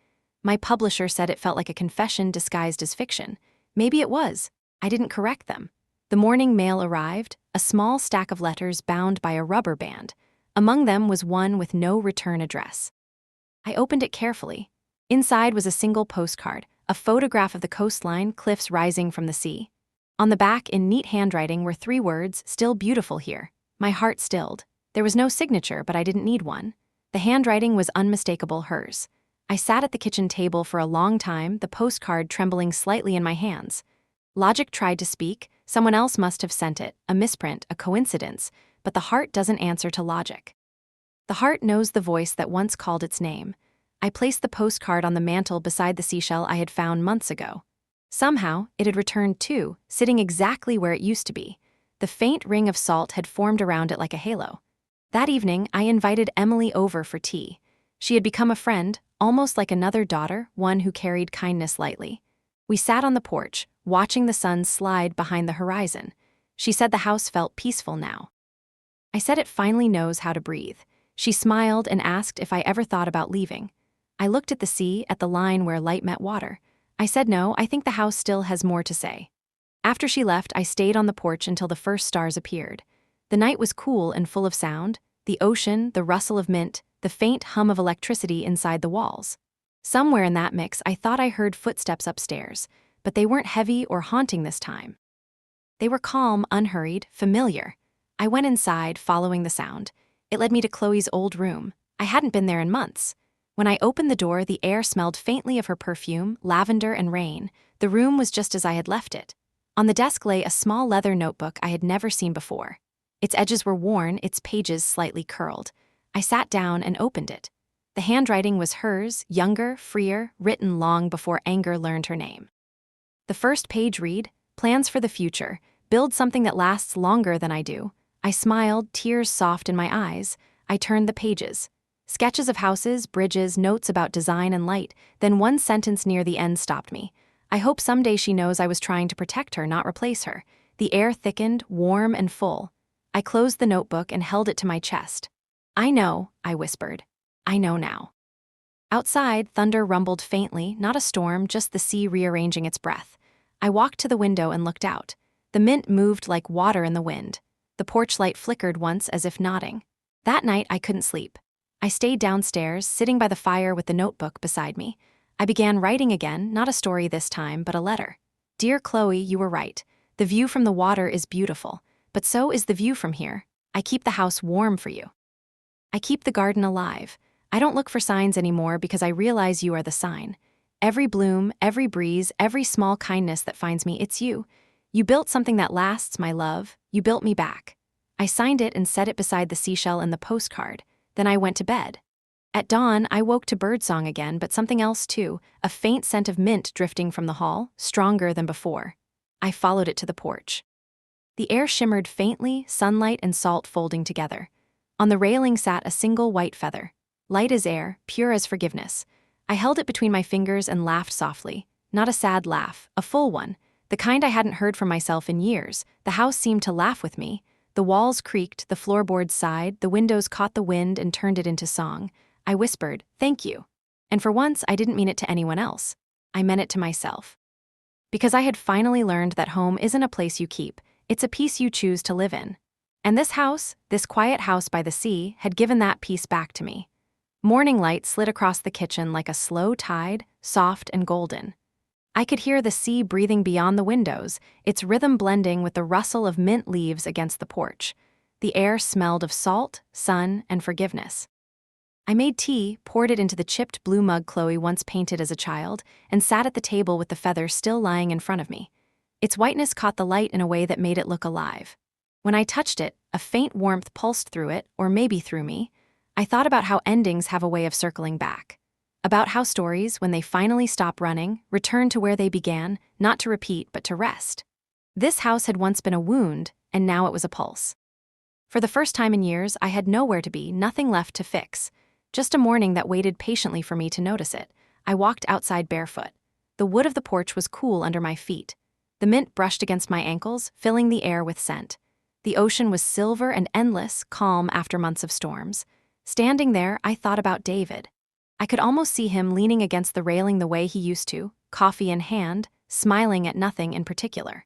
My publisher said it felt like a confession disguised as fiction. Maybe it was. I didn't correct them. The morning mail arrived, a small stack of letters bound by a rubber band. Among them was one with no return address. I opened it carefully. Inside was a single postcard, a photograph of the coastline, cliffs rising from the sea. On the back, in neat handwriting, were 3 words, "Still beautiful here." My heart stilled. There was no signature, but I didn't need one. The handwriting was unmistakable hers. I sat at the kitchen table for a long time, the postcard trembling slightly in my hands. Logic tried to speak. Someone else must have sent it, a misprint, a coincidence, but the heart doesn't answer to logic. The heart knows the voice that once called its name. I placed the postcard on the mantel beside the seashell I had found months ago. Somehow, it had returned too, sitting exactly where it used to be. The faint ring of salt had formed around it like a halo. That evening, I invited Emily over for tea. She had become a friend, almost like another daughter, one who carried kindness lightly. We sat on the porch, watching the sun slide behind the horizon. She said the house felt peaceful now. I said it finally knows how to breathe. She smiled and asked if I ever thought about leaving. I looked at the sea, at the line where light met water. I said no, I think the house still has more to say. After she left, I stayed on the porch until the first stars appeared. The night was cool and full of sound, the ocean, the rustle of mint, the faint hum of electricity inside the walls. Somewhere in that mix, I thought I heard footsteps upstairs, but they weren't heavy or haunting this time. They were calm, unhurried, familiar. I went inside, following the sound. It led me to Chloe's old room. I hadn't been there in months. When I opened the door, the air smelled faintly of her perfume, lavender and rain. The room was just as I had left it. On the desk lay a small leather notebook I had never seen before. Its edges were worn, its pages slightly curled. I sat down and opened it. The handwriting was hers, younger, freer, written long before anger learned her name. The first page read, "Plans for the future. Build something that lasts longer than I do." I smiled, tears soft in my eyes. I turned the pages. Sketches of houses, bridges, notes about design and light. Then one sentence near the end stopped me. "I hope someday she knows I was trying to protect her, not replace her." The air thickened, warm and full. I closed the notebook and held it to my chest. "I know," I whispered. "I know now." Outside, thunder rumbled faintly, not a storm, just the sea rearranging its breath. I walked to the window and looked out. The mint moved like water in the wind. The porch light flickered once as if nodding. That night, I couldn't sleep. I stayed downstairs, sitting by the fire with the notebook beside me. I began writing again, not a story this time, but a letter. "Dear Chloe, you were right. The view from the water is beautiful, but so is the view from here. I keep the house warm for you. I keep the garden alive. I don't look for signs anymore because I realize you are the sign. Every bloom, every breeze, every small kindness that finds me, it's you. You built something that lasts, my love. You built me back." I signed it and set it beside the seashell and the postcard. Then I went to bed. At dawn, I woke to birdsong again, but something else too, a faint scent of mint drifting from the hall, stronger than before. I followed it to the porch. The air shimmered faintly, sunlight and salt folding together. On the railing sat a single white feather, light as air, pure as forgiveness. I held it between my fingers and laughed softly, not a sad laugh, a full one, the kind I hadn't heard from myself in years. The house seemed to laugh with me. The walls creaked, the floorboards sighed, the windows caught the wind and turned it into song. I whispered, "Thank you." And for once, I didn't mean it to anyone else. I meant it to myself. Because I had finally learned that home isn't a place you keep, it's a peace you choose to live in. And this house, this quiet house by the sea, had given that peace back to me. Morning light slid across the kitchen like a slow tide, soft and golden. I could hear the sea breathing beyond the windows, its rhythm blending with the rustle of mint leaves against the porch. The air smelled of salt, sun, and forgiveness. I made tea, poured it into the chipped blue mug Chloe once painted as a child, and sat at the table with the feather still lying in front of me. Its whiteness caught the light in a way that made it look alive. When I touched it, a faint warmth pulsed through it, or maybe through me. I thought about how endings have a way of circling back. About how stories, when they finally stop running, return to where they began, not to repeat but to rest. This house had once been a wound, and now it was a pulse. For the first time in years, I had nowhere to be, nothing left to fix. Just a morning that waited patiently for me to notice it. I walked outside barefoot. The wood of the porch was cool under my feet. The mint brushed against my ankles, filling the air with scent. The ocean was silver and endless, calm after months of storms. Standing there, I thought about David. I could almost see him leaning against the railing the way he used to, coffee in hand, smiling at nothing in particular.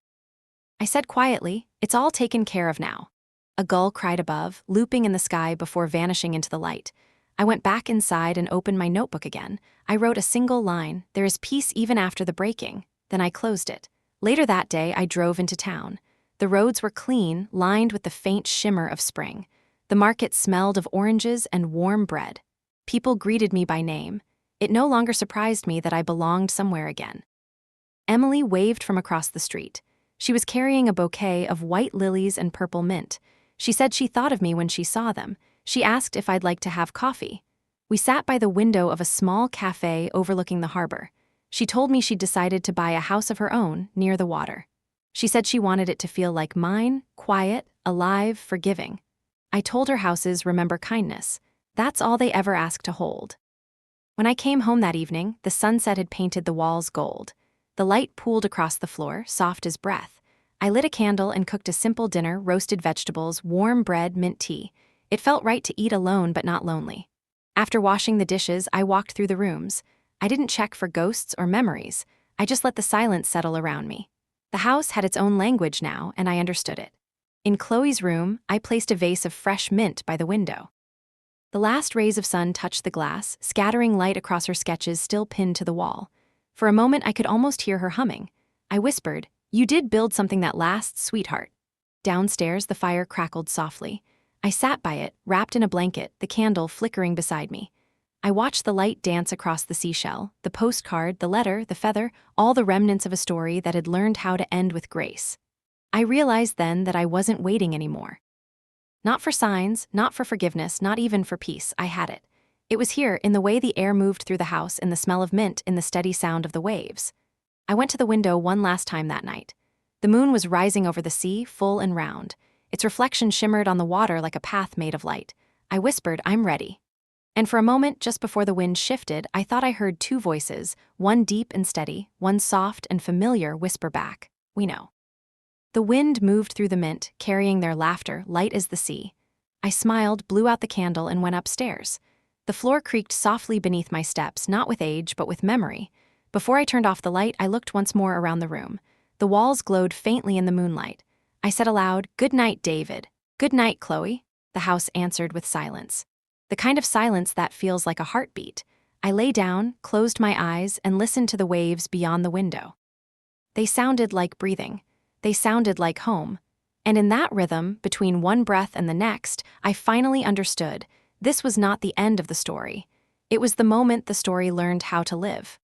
I said quietly, "It's all taken care of now." A gull cried above, looping in the sky before vanishing into the light. I went back inside and opened my notebook again. I wrote a single line, "There is peace even after the breaking." Then I closed it. Later that day, I drove into town. The roads were clean, lined with the faint shimmer of spring. The market smelled of oranges and warm bread. People greeted me by name. It no longer surprised me that I belonged somewhere again. Emily waved from across the street. She was carrying a bouquet of white lilies and purple mint. She said she thought of me when she saw them. She asked if I'd like to have coffee. We sat by the window of a small cafe overlooking the harbor. She told me she'd decided to buy a house of her own near the water. She said she wanted it to feel like mine, quiet, alive, forgiving. I told her houses remember kindness. That's all they ever ask to hold. When I came home that evening, the sunset had painted the walls gold. The light pooled across the floor, soft as breath. I lit a candle and cooked a simple dinner, roasted vegetables, warm bread, mint tea. It felt right to eat alone but not lonely. After washing the dishes, I walked through the rooms. I didn't check for ghosts or memories. I just let the silence settle around me. The house had its own language now, and I understood it. In Chloe's room, I placed a vase of fresh mint by the window. The last rays of sun touched the glass, scattering light across her sketches still pinned to the wall. For a moment, I could almost hear her humming. I whispered, "You did build something that lasts, sweetheart." Downstairs, the fire crackled softly. I sat by it, wrapped in a blanket, the candle flickering beside me. I watched the light dance across the seashell, the postcard, the letter, the feather, all the remnants of a story that had learned how to end with grace. I realized then that I wasn't waiting anymore. Not for signs, not for forgiveness, not even for peace. I had it. It was here, in the way the air moved through the house, in the smell of mint, in the steady sound of the waves. I went to the window one last time that night. The moon was rising over the sea, full and round. Its reflection shimmered on the water like a path made of light. I whispered, "I'm ready." And for a moment, just before the wind shifted, I thought I heard two voices, one deep and steady, one soft and familiar, whisper back, "We know." The wind moved through the mint, carrying their laughter, light as the sea. I smiled, blew out the candle, and went upstairs. The floor creaked softly beneath my steps, not with age, but with memory. Before I turned off the light, I looked once more around the room. The walls glowed faintly in the moonlight. I said aloud, "Good night, David." "Good night, Chloe." The house answered with silence. The kind of silence that feels like a heartbeat. I lay down, closed my eyes, and listened to the waves beyond the window. They sounded like breathing. They sounded like home. And in that rhythm, between one breath and the next, I finally understood. This was not the end of the story. It was the moment the story learned how to live.